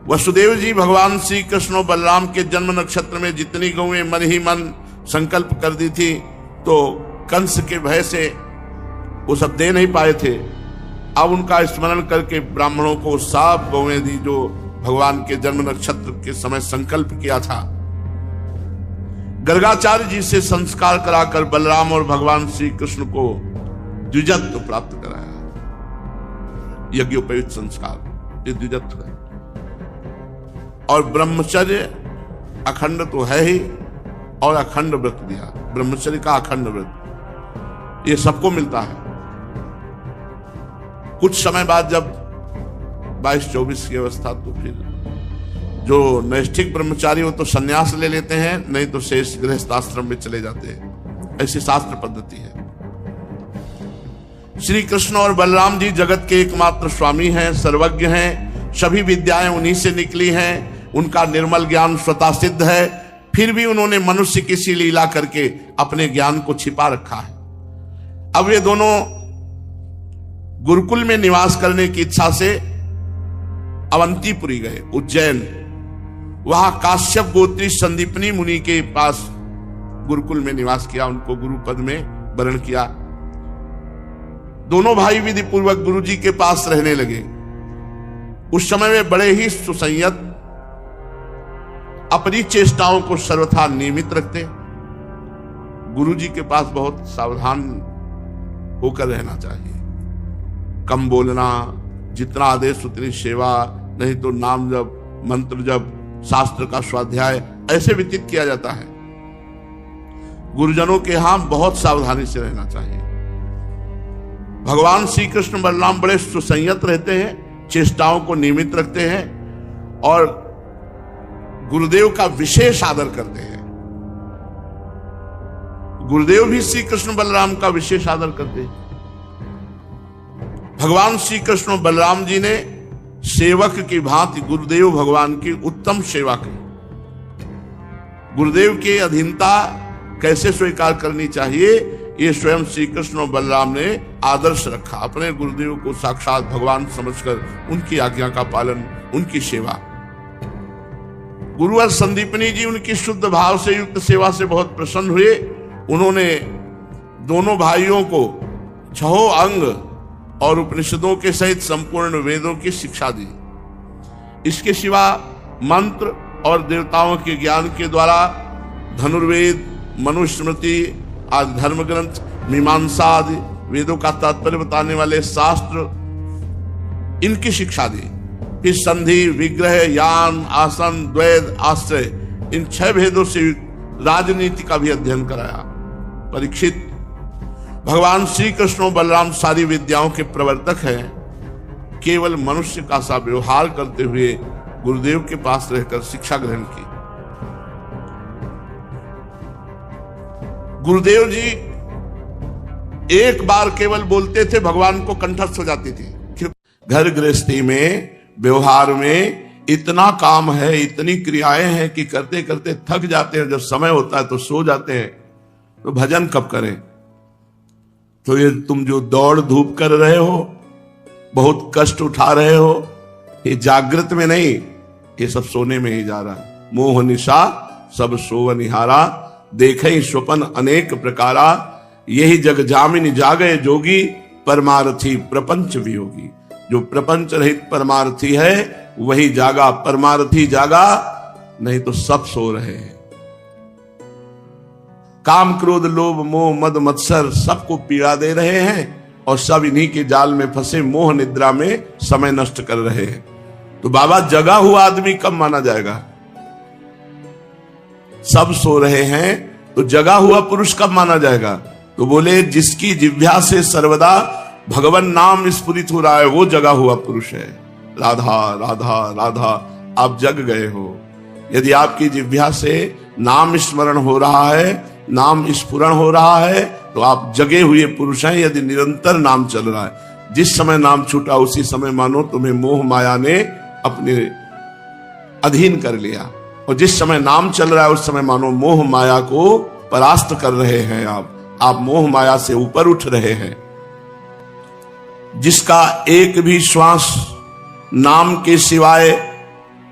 वसुदेव जी भगवान श्री कृष्ण और बलराम के जन्म नक्षत्र में जितनी गौएं मन ही मन संकल्प कर दी थी, तो कंस के भय से वो सब दे नहीं पाए थे। अब उनका स्मरण करके ब्राह्मणों को सब गौएं दी जो भगवान के जन्म नक्षत्र के समय संकल्प किया था। गर्गाचार्य जी से संस्कार कराकर बलराम और भगवान श्री कृष्ण को द्विजत्व प्राप्त कराया। यज्ञोपवीत संस्कार ये द्विजत्व है। और ब्रह्मचर्य अखंड तो है ही, और अखंड व्रत दिया। ब्रह्मचर्य का अखंड व्रत ये सबको मिलता है। कुछ समय बाद जब 22-24 की अवस्था, तो फिर जो नैष्ठिक ब्रह्मचारी हो तो संन्यास ले लेते हैं, नहीं तो शेष गृहस्थाश्रम में चले जाते हैं। ऐसी शास्त्र पद्धति है। श्री कृष्ण और बलराम जी जगत के एकमात्र स्वामी हैं, सर्वज्ञ हैं। सभी विद्याएं उन्हीं से निकली हैं। उनका निर्मल ज्ञान स्वतः सिद्ध है। फिर भी उन्होंने मनुष्य की सी लीला करके अपने ज्ञान को छिपा रखा है। अब ये दोनों गुरुकुल में निवास करने की इच्छा से अवंतीपुरी गए, उज्जैन। वहां काश्यप गोत्री संदीपनी मुनि के पास गुरुकुल में निवास किया, उनको गुरु पद में वरण किया। दोनों भाई विधि पूर्वक गुरु जी के पास रहने लगे। उस समय वे बड़े ही सुसंयत, अपनी चेष्टाओं को सर्वथा नियमित रखते। गुरु जी के पास बहुत सावधान होकर रहना चाहिए। कम बोलना, जितना आदेश उतनी सेवा, नहीं तो नाम जप, मंत्र जप, शास्त्र का स्वाध्याय ऐसे व्यतीत किया जाता है। गुरुजनों के यहां बहुत सावधानी से रहना चाहिए। भगवान श्री कृष्ण बलराम बड़े सुसंयत रहते हैं, चेष्टाओं को नियमित रखते हैं और गुरुदेव का विशेष आदर करते हैं। गुरुदेव भी श्री कृष्ण बलराम का विशेष आदर करते हैं। भगवान श्री कृष्ण बलराम जी ने सेवक की भांति गुरुदेव भगवान की उत्तम सेवा की। गुरुदेव की अधीनता कैसे स्वीकार करनी चाहिए, ये स्वयं श्री कृष्ण और बलराम ने आदर्श रखा। अपने गुरुदेव को साक्षात भगवान समझकर उनकी आज्ञा का पालन, उनकी सेवा। गुरुवर संदीपनी जी उनकी शुद्ध भाव से युक्त सेवा से बहुत प्रसन्न हुए। उन्होंने दोनों भाइयों को 6 अंग और उपनिषदों के सहित संपूर्ण वेदों की शिक्षा दी। इसके सिवा मंत्र और देवताओं के ज्ञान के द्वारा धनुर्वेद, मनुस्मृति आदि धर्म ग्रंथ, मीमांसा आदि वेदों का तात्पर्य बताने वाले शास्त्र, इनकी शिक्षा दी। फिर संधि, विग्रह, यान, आसन, द्वैध, आश्रय, इन 6 भेदों से राजनीति का भी अध्ययन कराया। परीक्षित, भगवान श्री कृष्ण बलराम सारी विद्याओं के प्रवर्तक हैं। केवल मनुष्य का सा व्यवहार करते हुए गुरुदेव के पास रहकर शिक्षा ग्रहण की। गुरुदेव जी एक बार केवल बोलते थे, भगवान को कंठस्थ हो जाती थी। घर गृहस्थी में, व्यवहार में इतना काम है, इतनी क्रियाएं हैं कि करते करते थक जाते हैं। जब समय होता है तो सो जाते हैं। तो भजन कब करें? तो ये तुम जो दौड़ धूप कर रहे हो, बहुत कष्ट उठा रहे हो, ये जागृत में नहीं, ये सब सोने में ही जा रहा है। मोह निशा सब सोवनिहारा, देखे स्वपन अनेक प्रकारा, यही जग जामिन जागे जोगी, परमार्थी प्रपंच वियोगी। जो प्रपंच रहित परमार्थी है वही जागा, परमार्थी जागा, नहीं तो सब सो रहे हैं। काम, क्रोध, लोभ, मोह, मद, मत्सर सबको पीड़ा दे रहे हैं और सब इन्हीं के जाल में फंसे मोह निद्रा में समय नष्ट कर रहे हैं। तो बाबा, जगा हुआ आदमी कब माना जाएगा? सब सो रहे हैं तो जगा हुआ पुरुष कब माना जाएगा? तो बोले, जिसकी जिह्वा से सर्वदा भगवान नाम स्फुरित हो रहा है वो जगा हुआ पुरुष है। राधा राधा राधा, आप जग गए हो। यदि आपकी जिह्वा से नाम स्मरण हो रहा है, नाम स्फुरण हो रहा है, तो आप जगे हुए पुरुष हैं। यदि निरंतर नाम चल रहा है, जिस समय नाम छूटा उसी समय मानो तुम्हें मोह माया ने अपने अधीन कर लिया, और जिस समय नाम चल रहा है उस समय मानो मोह माया को परास्त कर रहे हैं। आप मोह माया से ऊपर उठ रहे हैं। जिसका एक भी श्वास नाम के सिवाय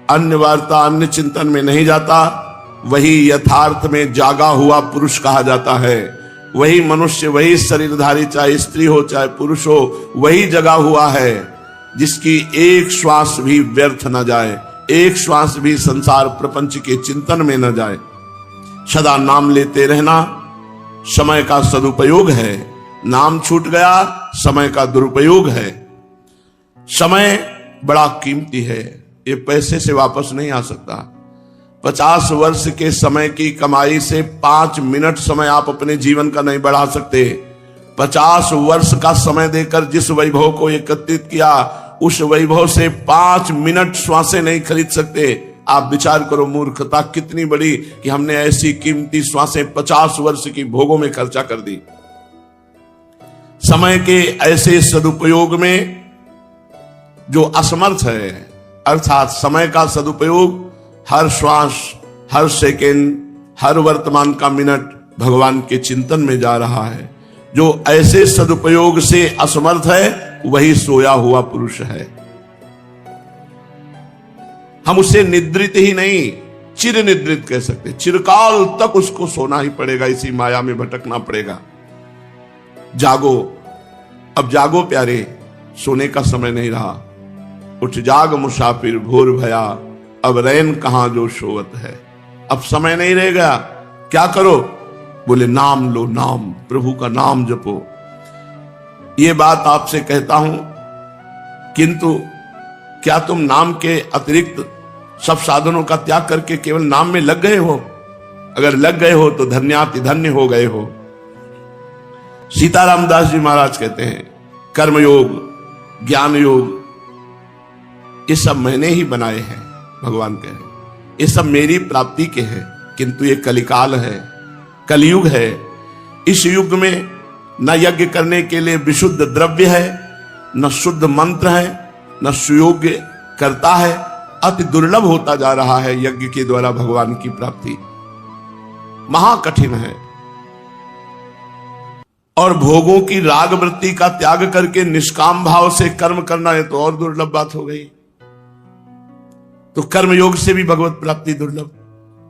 अन्य वार्ता, अन्य चिंतन में नहीं जाता, वही यथार्थ में जागा हुआ पुरुष कहा जाता है। वही मनुष्य, वही शरीरधारी, चाहे स्त्री हो चाहे पुरुष हो, वही जगा हुआ है जिसकी एक श्वास भी व्यर्थ न जाए, एक श्वास भी संसार प्रपंच के चिंतन में न जाए। सदा नाम लेते रहना समय का सदुपयोग है। नाम छूट गया, समय का दुरुपयोग है। समय बड़ा कीमती है, ये पैसे से वापस नहीं आ सकता। 50 वर्ष के समय की कमाई से 5 मिनट समय आप अपने जीवन का नहीं बढ़ा सकते। 50 वर्ष का समय देकर जिस वैभव को एकत्रित किया, उस वैभव से 5 मिनट श्वासें नहीं खरीद सकते। आप विचार करो, मूर्खता कितनी बड़ी कि हमने ऐसी कीमती श्वासें 50 वर्ष की भोगों में खर्चा कर दी। समय के ऐसे सदुपयोग में जो असमर्थ है, अर्थात समय का सदुपयोग हर श्वास, हर सेकेंड, हर वर्तमान का मिनट भगवान के चिंतन में जा रहा है। जो ऐसे सदुपयोग से असमर्थ है वही सोया हुआ पुरुष है। हम उसे निद्रित ही नहीं, चिर निद्रित कह सकते। चिरकाल तक उसको सोना ही पड़ेगा, इसी माया में भटकना पड़ेगा। जागो, अब जागो प्यारे, सोने का समय नहीं रहा। उठ जाग मुसाफिर भोर भया, अब रैन कहां जो सोवत है। अब समय नहीं रहेगा, क्या करो? बोले नाम लो, नाम, प्रभु का नाम जपो। ये बात आपसे कहता हूं, किंतु क्या तुम नाम के अतिरिक्त सब साधनों का त्याग करके केवल नाम में लग गए हो? अगर लग गए हो तो धन्याति धन्य हो गए हो। सीताराम दास जी महाराज कहते हैं कर्मयोग, ज्ञान योग, ये सब मैंने ही बनाए हैं। भगवान कह रहे ये सब मेरी प्राप्ति के हैं, किंतु ये कलिकाल है, कलयुग है। इस युग में न यज्ञ करने के लिए विशुद्ध द्रव्य है, न शुद्ध मंत्र है, न सुयोग्य करता है। अति दुर्लभ होता जा रहा है यज्ञ के द्वारा भगवान की प्राप्ति, महाकठिन है। और भोगों की राग वृत्ति का त्याग करके निष्काम भाव से कर्म करना है तो और दुर्लभ बात हो गई। तो कर्म योग से भी भगवत प्राप्ति दुर्लभ,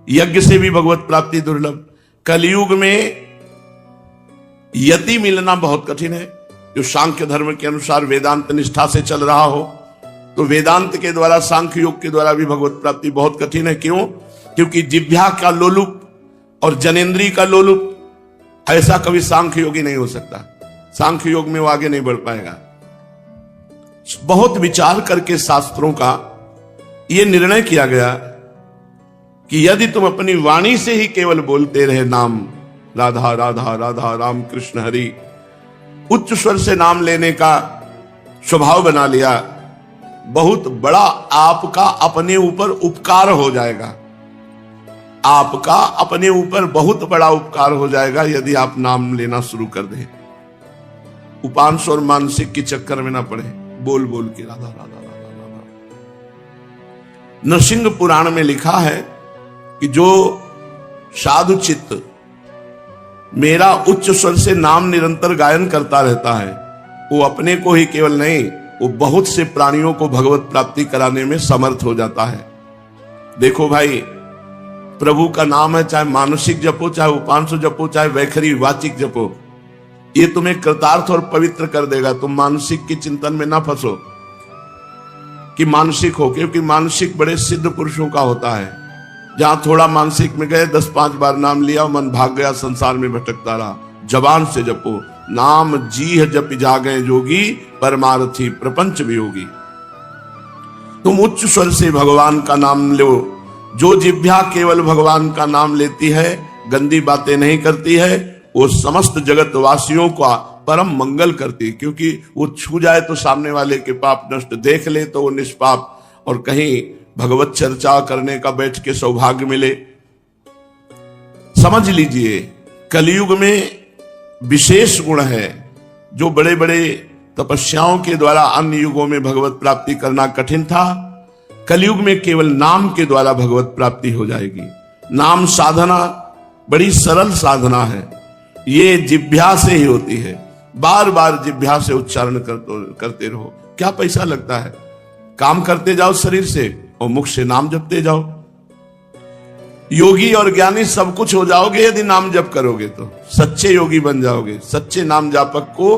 यज्ञ से भी भगवत प्राप्ति दुर्लभ। कलयुग में यति मिलना बहुत कठिन है। जो सांख्य धर्म के अनुसार वेदांत निष्ठा से चल रहा हो, तो वेदांत के द्वारा, सांख्य योग के द्वारा भी भगवत प्राप्ति बहुत कठिन है। क्यों? क्योंकि जिह्वा का लोलुप और जनेन्द्री का लोलुप, ऐसा कभी सांख्य योगी नहीं हो सकता। सांख्य योग में वो आगे नहीं बढ़ पाएगा। बहुत विचार करके शास्त्रों का यह निर्णय किया गया कि यदि तुम अपनी वाणी से ही केवल बोलते रहे नाम, राधा राधा राधा राम कृष्ण हरि, उच्च स्वर से नाम लेने का स्वभाव बना लिया, बहुत बड़ा आपका अपने ऊपर उपकार हो जाएगा। आपका अपने ऊपर बहुत बड़ा उपकार हो जाएगा यदि आप नाम लेना शुरू कर दें। उपांश और मानसिक के चक्कर में ना पड़े, बोल बोल के राधा राधा राधा राधा। नरसिंह पुराण में लिखा है कि जो साधु चित्त मेरा उच्च स्वर से नाम निरंतर गायन करता रहता है, वो अपने को ही केवल नहीं, वो बहुत से प्राणियों को भगवत प्राप्ति कराने में समर्थ हो जाता है। देखो भाई, प्रभु का नाम है, चाहे मानसिक जपो, चाहे उपांश जपो, चाहे वैखरी वाचिक जपो, ये तुम्हें कृतार्थ और पवित्र कर देगा। तुम मानसिक की चिंतन में ना फंसो कि मानसिक हो, क्योंकि मानसिक बड़े सिद्ध पुरुषों का होता है। जहां थोड़ा मानसिक में गए, 10-5 बार नाम लिया, मन भाग गया, संसार में भटकता रहा। जबान से जपो नाम, जीह जप जागे जोगी, परमार्थी प्रपंच वियोगी। तुम उच्च स्वर से भगवान का नाम लो। जो जिह्वा केवल भगवान का नाम लेती है, गंदी बातें नहीं करती है, वो समस्त जगत वासियों का परम मंगल करती है। क्योंकि वो छू जाए तो सामने वाले के पाप नष्ट, देख ले तो वो निष्पाप, और कहीं भगवत चर्चा करने का बैठ के सौभाग्य मिले। समझ लीजिए, कलयुग में विशेष गुण है जो बड़े बड़े तपस्याओं के द्वारा अन्य युगों में भगवत प्राप्ति करना कठिन था। कलयुग में केवल नाम के द्वारा भगवत प्राप्ति हो जाएगी। नाम साधना बड़ी सरल साधना है, ये जिह्वा से ही होती है। बार बार जिह्वा से उच्चारण करते रहो। क्या पैसा लगता है? काम करते जाओ शरीर से और मुख से नाम जपते जाओ। योगी और ज्ञानी सब कुछ हो जाओगे यदि नाम जप करोगे तो। सच्चे योगी बन जाओगे। सच्चे नाम जापक को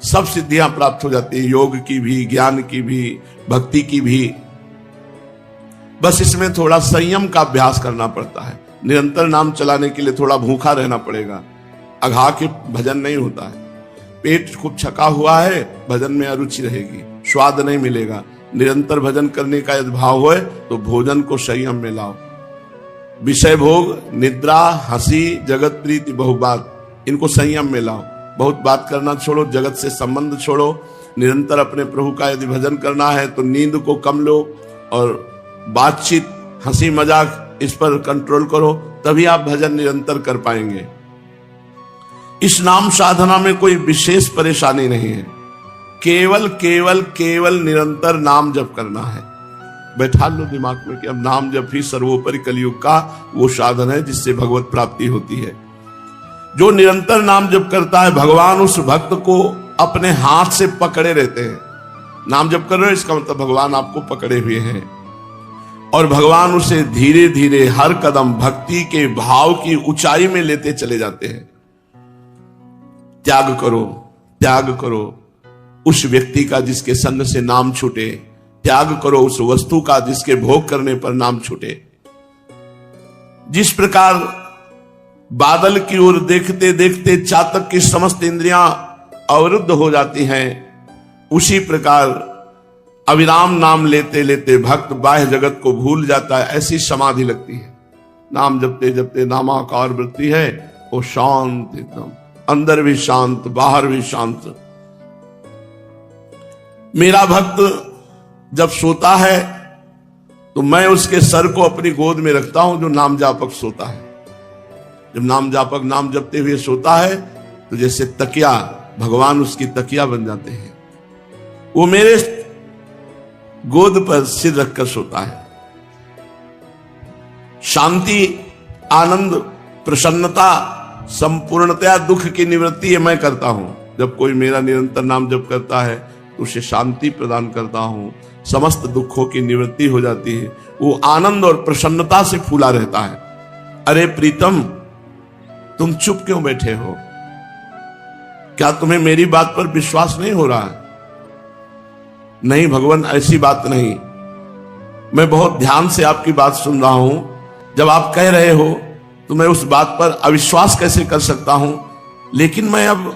सब सिद्धियां प्राप्त हो जाती है, योग की भी, ज्ञान की भी, भक्ति की भी। बस इसमें थोड़ा संयम का अभ्यास करना पड़ता है। निरंतर नाम चलाने के लिए थोड़ा भूखा रहना पड़ेगा। अघा के भजन नहीं होता है। पेट खूब छका हुआ है, भजन में अरुचि रहेगी, स्वाद नहीं मिलेगा। निरंतर भजन करने का यदि भाव हो तो भोजन को संयम में लाओ। विषय भोग, निद्रा, हंसी, जगत प्रीति, बहुबात, इनको संयम में लाओ। बहुत बात करना छोड़ो, जगत से संबंध छोड़ो। निरंतर अपने प्रभु का यदि भजन करना है तो नींद को कम लो और बातचीत, हंसी मजाक, इस पर कंट्रोल करो, तभी आप भजन निरंतर कर पाएंगे। इस नाम साधना में कोई विशेष परेशानी नहीं है। केवल केवल केवल निरंतर नाम जप करना है। बैठा लो दिमाग में कि अब नाम जप ही सर्वोपरि कलयुग का वो साधन है जिससे भगवत प्राप्ति होती है। जो निरंतर नाम जप करता है, भगवान उस भक्त को अपने हाथ से पकड़े रहते हैं। नाम जप कर रहे हो, इसका मतलब भगवान आपको पकड़े हुए हैं, और भगवान उसे धीरे धीरे हर कदम भक्ति के भाव की ऊंचाई में लेते चले जाते हैं। त्याग करो, त्याग करो उस व्यक्ति का जिसके संग से नाम छूटे। त्याग करो उस वस्तु का जिसके भोग करने पर नाम छूटे। जिस प्रकार बादल की ओर देखते देखते चातक की समस्त इंद्रियां अवरुद्ध हो जाती हैं, उसी प्रकार अविराम नाम लेते लेते भक्त बाह्य जगत को भूल जाता है, ऐसी समाधि लगती है। नाम जपते जपते नामाकार वृत्ति है, वो शांत एकदम, अंदर भी शांत बाहर भी शांत। मेरा भक्त जब सोता है तो मैं उसके सर को अपनी गोद में रखता हूं, जो नाम जापक सोता है। जब नाम जापक नाम जपते हुए सोता है तो जैसे तकिया, भगवान उसकी तकिया बन जाते हैं। वो मेरे गोद पर सिर रखकर सोता है। शांति, आनंद, प्रसन्नता, संपूर्णतया दुख की निवृत्ति ये मैं करता हूं। जब कोई मेरा निरंतर नाम जप करता है तो उसे शांति प्रदान करता हूं, समस्त दुखों की निवृत्ति हो जाती है, वो आनंद और प्रसन्नता से फूला रहता है। अरे प्रीतम, तुम चुप क्यों बैठे हो? क्या तुम्हें मेरी बात पर विश्वास नहीं हो रहा है? नहीं भगवान, ऐसी बात नहीं, मैं बहुत ध्यान से आपकी बात सुन रहा हूं। जब आप कह रहे हो तो मैं उस बात पर अविश्वास कैसे कर सकता हूं, लेकिन मैं अब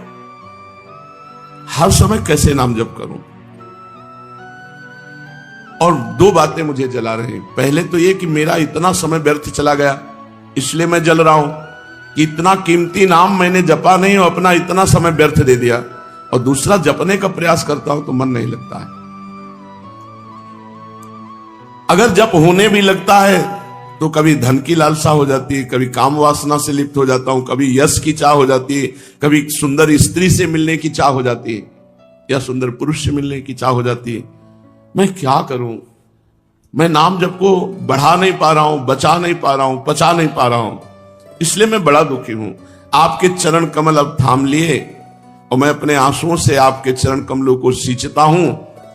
हर समय कैसे नाम जप करूं? और दो बातें मुझे जला रही हैं। पहले तो ये कि मेरा इतना समय व्यर्थ चला गया, इसलिए मैं जल रहा हूं कि इतना कीमती नाम मैंने जपा नहीं और अपना इतना समय व्यर्थ दे दिया। और दूसरा, जपने का प्रयास करता हूं तो मन नहीं लगता है। अगर जप होने भी लगता है तो कभी धन की लालसा हो जाती है, कभी काम वासना से लिप्त हो जाता हूं, कभी यश की चाह हो जाती है, कभी सुंदर स्त्री से मिलने की चाह हो जाती है, या सुंदर पुरुष से मिलने की चाह हो जाती है। मैं क्या करूं? मैं नाम जप को बढ़ा नहीं पा रहा हूं, बचा नहीं पा रहा हूं, पचा नहीं पा रहा हूं, इसलिए मैं बड़ा दुखी हूं। आपके चरण कमल अब थाम लिए और मैं अपने आंसुओं से आपके चरण कमलों को सींचता हूं।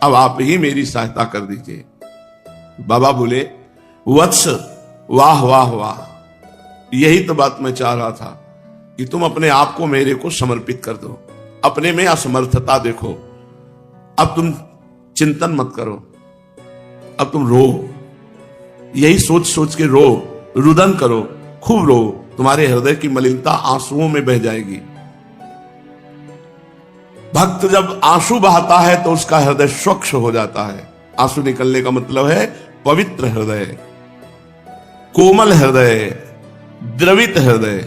अब आप ही मेरी सहायता कर दीजिए। बाबा बोले, वत्स, वाह वाह वाह, यही तो बात मैं चाह रहा था कि तुम अपने आप को मेरे को समर्पित कर दो। अपने में असमर्थता देखो, अब तुम चिंतन मत करो, अब तुम रो, यही सोच सोच के रो, रुदन करो, खूब रो, तुम्हारे हृदय की मलिनता आंसुओं में बह जाएगी। भक्त जब आंसू बहाता है तो उसका हृदय स्वच्छ हो जाता है। आंसू निकलने का मतलब है पवित्र हृदय, कोमल हृदय, द्रवित हृदय।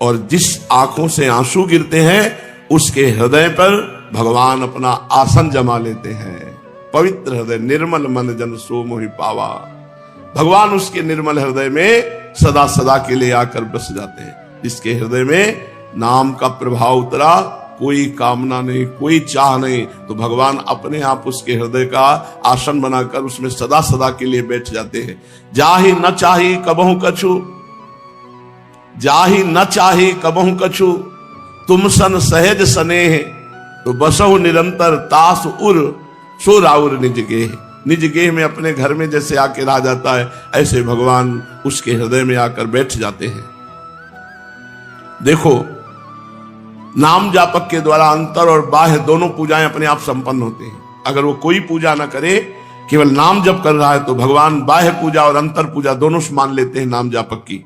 और जिस आंखों से आंसू गिरते हैं उसके हृदय पर भगवान अपना आसन जमा लेते हैं। पवित्र हृदय, निर्मल मन जन सो मोहि पावा। भगवान उसके निर्मल हृदय में सदा सदा के लिए आकर बस जाते हैं। जिसके हृदय में नाम का प्रभाव उतरा, कोई कामना नहीं, कोई चाह नहीं, तो भगवान अपने आप उसके हृदय का आसन बनाकर उसमें सदा सदा के लिए बैठ जाते हैं। जाहि न चाही कबहु कछु, जाहि न चाही कबहु कछु, तुम सन सहज स्नेह, तो बसहु निरंतर तास उर सो राउर निज गेह। निज गेह में अपने घर में जैसे आके रह जाता है, ऐसे भगवान उसके हृदय में आकर बैठ जाते हैं। देखो, नाम जापक के द्वारा अंतर और बाह्य दोनों पूजाएं अपने आप संपन्न होते हैं। अगर वो कोई पूजा ना करे, केवल नाम जप कर रहा है, तो भगवान बाह्य पूजा और अंतर पूजा दोनों मान लेते हैं नाम जापक की।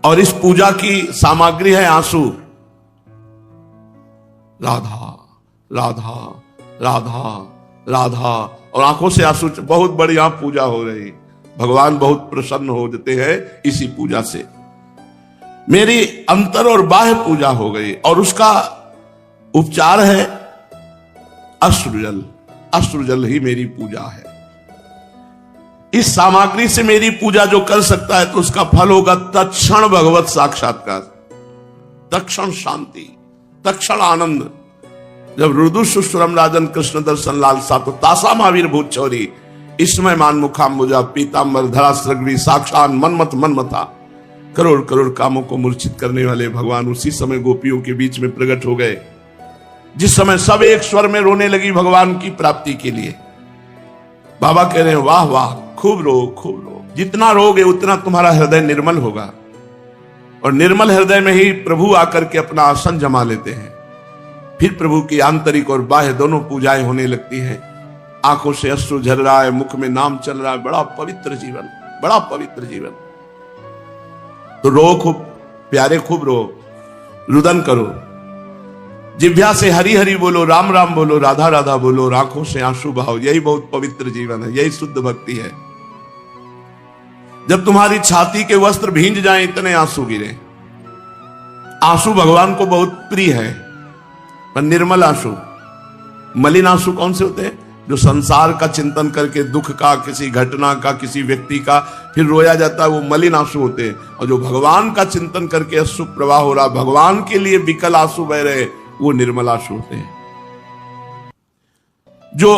और इस पूजा की सामग्री है आंसू। राधा राधा राधा राधा, और आंखों से आंसू, बहुत बढ़िया पूजा हो रही। भगवान बहुत प्रसन्न हो जाते हैं इसी पूजा से। मेरी अंतर और बाह्य पूजा हो गई, और उसका उपचार है अश्रुजल। अश्रुजल ही मेरी पूजा है। इस सामग्री से मेरी पूजा जो कर सकता है तो उसका फल होगा तत्क्षण भगवत साक्षात्कार, तत्क्षण शांति, तत्क्षण आनंद। जब रुदु सुश्रम राजन कृष्ण दर्शन लालसा, तो तासा महावीर भूत चौरी, इसमें मान मुखाम्बुजा पीतांबर धरा सृगड़ी साक्षात मनमत मनमता। करोड़ करोड़ कामों को मूर्छित करने वाले भगवान उसी समय गोपियों के बीच में प्रकट हो गए, जिस समय सब एक स्वर में रोने लगी भगवान की प्राप्ति के लिए। बाबा कह रहे हैं, वाह वाह, खूब रो खूब रो। जितना रोगे उतना तुम्हारा हृदय निर्मल होगा, और निर्मल हृदय में ही प्रभु आकर के अपना आसन जमा लेते हैं। फिर प्रभु की आंतरिक और बाह्य दोनों पूजाएं होने लगती हैं। आंखों से अश्रु झर रहा है, मुख में नाम चल रहा है। बड़ा पवित्र जीवन, बड़ा पवित्र जीवन। तो रो खूब प्यारे, खूब रो, रुदन करो, जिह्वा से हरि हरि बोलो, राम राम बोलो, राधा राधा बोलो, आंखों से आंसू बहाओ। यही बहुत पवित्र जीवन है, यही शुद्ध भक्ति है। जब तुम्हारी छाती के वस्त्र भींज जाएं, इतने आंसू गिरे। आंसू भगवान को बहुत प्रिय है, पर निर्मल आंसू। मलिन आंसू कौन से होते हैं? जो संसार का चिंतन करके, दुख का, किसी घटना का, किसी व्यक्ति का फिर रोया जाता है, वो मलिन आंसू होते हैं। और जो भगवान का चिंतन करके अश्रु प्रवाह हो रहा, भगवान के लिए विकल आंसू बह रहे, वो निर्मल आंसू होते हैं। जो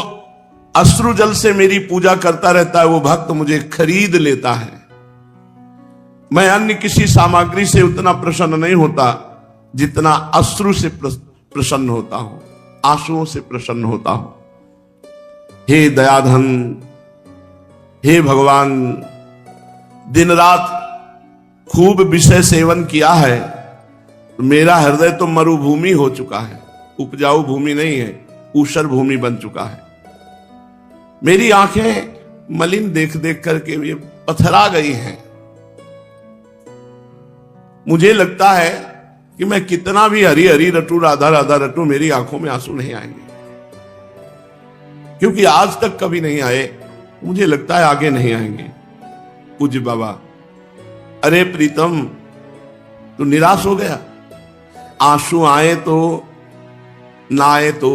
अश्रु जल से मेरी पूजा करता रहता है, वो भक्त मुझे खरीद लेता है। मैं अन्य किसी सामग्री से उतना प्रसन्न नहीं होता जितना अश्रु से प्रसन्न होता हूं, आंसुओं से प्रसन्न होता हूं। हे दयाधन, हे भगवान, दिन रात खूब विषय सेवन किया है, मेरा हृदय तो मरुभूमि हो चुका है, उपजाऊ भूमि नहीं है, ऊषर भूमि बन चुका है। मेरी आंखें मलिन देख देख करके ये पथरा गई हैं। मुझे लगता है कि मैं कितना भी हरी हरी रटू, राधा राधा रटू, मेरी आंखों में आंसू नहीं आएंगे, क्योंकि आज तक कभी नहीं आए, मुझे लगता है आगे नहीं आएंगे। पूज्य बाबा, अरे प्रीतम, तू निराश हो गया? आंसू आए तो ना आए तो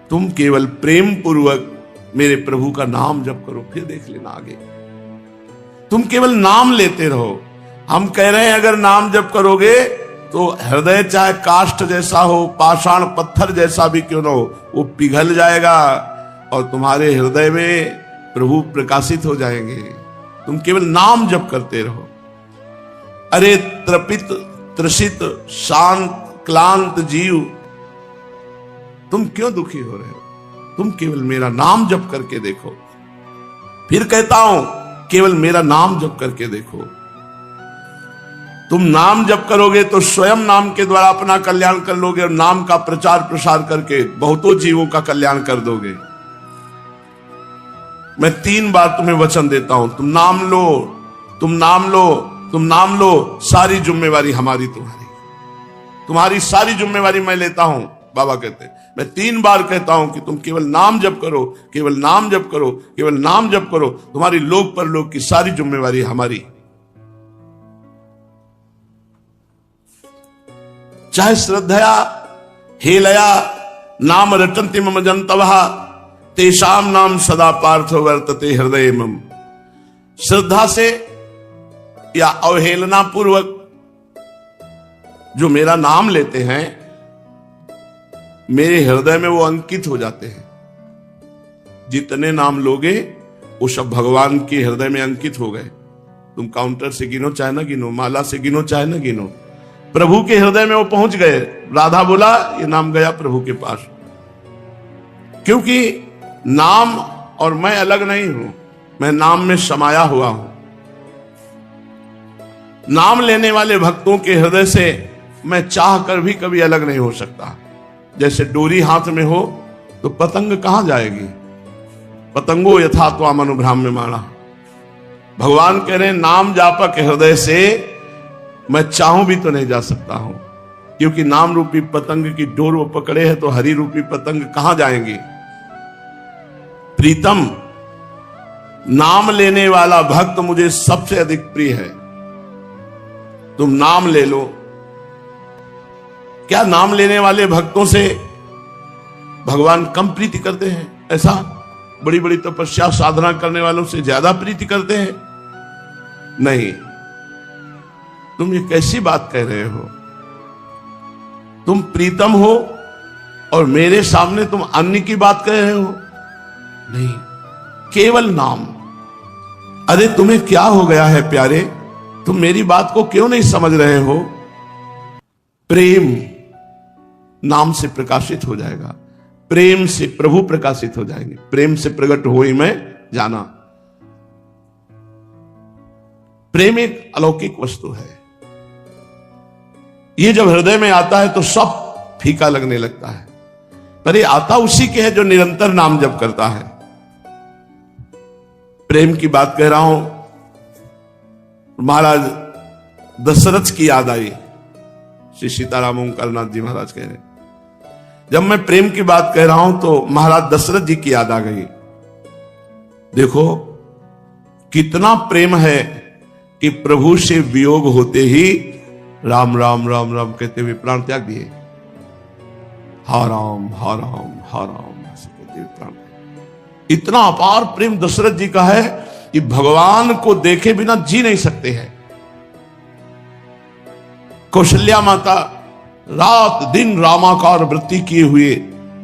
तुम केवल प्रेम पूर्वक मेरे प्रभु का नाम जप करो, फिर देख लेना आगे। तुम केवल नाम लेते रहो। हम कह रहे हैं अगर नाम जप करोगे तो हृदय चाहे काष्ठ जैसा हो, पाषाण पत्थर जैसा भी क्यों ना हो, वो पिघल जाएगा और तुम्हारे हृदय में प्रभु प्रकाशित हो जाएंगे। तुम केवल नाम जप करते रहो। अरे त्रपित त्रसित शांत क्लांत जीव, तुम क्यों दुखी हो रहे हो? तुम केवल मेरा नाम जप करके देखो। फिर कहता हूं, केवल मेरा नाम जप करके देखो। तुम नाम जप करोगे तो स्वयं नाम के द्वारा अपना कल्याण कर लोगे, और नाम का प्रचार प्रसार करके बहुतों जीवों का कल्याण कर दोगे। मैं 3 बार तुम्हें वचन देता हूं, तुम नाम लो, तुम नाम लो, तुम नाम लो, सारी जिम्मेवारी हमारी, तुम्हारी सारी जिम्मेवारी मैं लेता हूं। बाबा कहते हैं, मैं 3 बार कहता हूं कि तुम केवल नाम जप करो, केवल नाम जप करो, केवल नाम जप करो, तुम्हारी लोक परलोक की सारी जिम्मेवारी हमारी। चाहे श्रद्धया हेलया नाम रटन्ति मम जन्तवः तेषाम नाम सदा पार्थो वर्तते हृदय मम। श्रद्धा से या अवहेलना पूर्वक जो मेरा नाम लेते हैं, मेरे हृदय में वो अंकित हो जाते हैं। जितने नाम लोगे वो सब भगवान के हृदय में अंकित हो गए। तुम काउंटर से गिनो चाहे ना गिनो, माला से गिनो चाहे ना गिनो, प्रभु के हृदय में वो पहुंच गए। राधा बोला ये नाम गया प्रभु के पास, क्योंकि नाम और मैं अलग नहीं हूं, मैं नाम में समाया हुआ हूं। नाम लेने वाले भक्तों के हृदय से मैं चाह कर भी कभी अलग नहीं हो सकता। जैसे डोरी हाथ में हो तो पतंग कहां जाएगी? पतंगो यथा त्वाम अनुभ्राम्यमाणः। भगवान कह रहे हैं नाम जापक हृदय से मैं चाहूं भी तो नहीं जा सकता हूं, क्योंकि नाम रूपी पतंग की डोर वो पकड़े है, तो हरि रूपी पतंग कहां जाएंगी? प्रीतम, नाम लेने वाला भक्त मुझे सबसे अधिक प्रिय है। तुम नाम ले लो। क्या नाम लेने वाले भक्तों से भगवान कम प्रीति करते हैं? ऐसा बड़ी बड़ी तपस्या साधना करने वालों से ज्यादा प्रीति करते हैं? नहीं। तुम ये कैसी बात कह रहे हो? तुम प्रीतम हो और मेरे सामने तुम अन्य की बात कह रहे हो? नहीं, केवल नाम। अरे तुम्हें क्या हो गया है प्यारे? तुम मेरी बात को क्यों नहीं समझ रहे हो? प्रेम नाम से प्रकाशित हो जाएगा, प्रेम से प्रभु प्रकाशित हो जाएंगे। प्रेम से प्रकट हो ही मैं जाना। प्रेम एक अलौकिक वस्तु है। ये जब हृदय में आता है तो सब फीका लगने लगता है, पर ये आता उसी के है जो निरंतर नाम जप करता है। प्रेम की बात कह रहा हूं। महाराज दशरथ की याद आई। श्री सीताराम ओंकारनाथ जी महाराज कह रहे हैं, जब मैं प्रेम की बात कह रहा हूं तो महाराज दशरथ जी की याद आ गई। देखो कितना प्रेम है कि प्रभु से वियोग होते ही राम राम राम राम कहते हुए प्राण त्याग दिए। हा राम हा राम हा राम ऐसे कहते हुए प्राण। इतना अपार प्रेम दशरथ जी का है कि भगवान को देखे बिना जी नहीं सकते हैं। कौशल्या माता रात दिन रामाकार वृत्ति किए हुए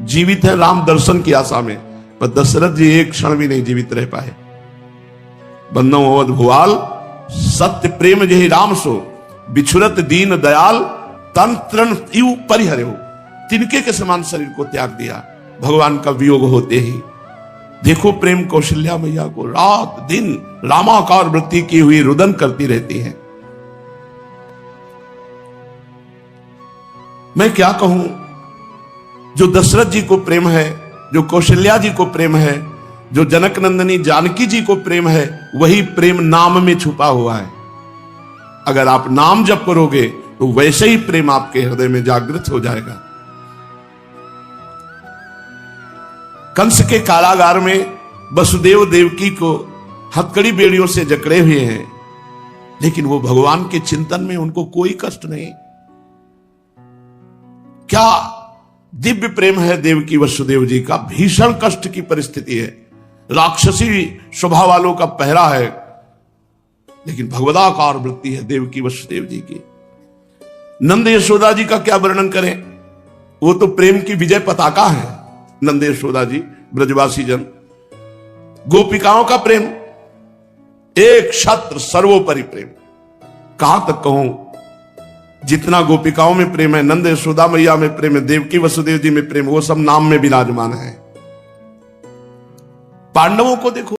जीवित है राम दर्शन की आशा में, पर दशरथ जी एक क्षण भी नहीं जीवित रह पाए। बंदो अवध भुआल सत्य प्रेम जहि राम सो, बिछुरत दीन दयाल तन तृण यू परिहरे हो। तिनके के समान शरीर को त्याग दिया भगवान का वियोग होते ही। देखो प्रेम कौशल्या मैया को रात दिन रामाकार वृत्ति की हुई रुदन करती रहती है। मैं क्या कहूं, जो दशरथ जी को प्रेम है, जो कौशल्या जी को प्रेम है, जो जनक नंदनी जानकी जी को प्रेम है, वही प्रेम नाम में छुपा हुआ है। अगर आप नाम जप करोगे तो वैसे ही प्रेम आपके हृदय में जागृत हो जाएगा। कंस के कारागार में वसुदेव देवकी को हथकड़ी बेड़ियों से जकड़े हुए हैं, लेकिन वो भगवान के चिंतन में उनको कोई कष्ट नहीं। क्या दिव्य प्रेम है देवकी वसुदेव जी का। भीषण कष्ट की परिस्थिति है, राक्षसी स्वभाव वालों का पहरा है, लेकिन भगवदाकार वृत्ति है देवकी वसुदेव जी की। नंद यशोदा जी का क्या वर्णन करें, वो तो प्रेम की विजय पताका है। नंद यशोदा जी ब्रजवासी जन, गोपिकाओं का प्रेम एक छत्र सर्वोपरि प्रेम। कहां तक कहूं, जितना गोपिकाओं में प्रेम है, नंद यशोदा मैया में प्रेम है, देवकी वसुदेव जी में प्रेम, वो सब नाम में विराजमान है। पांडवों को देखो,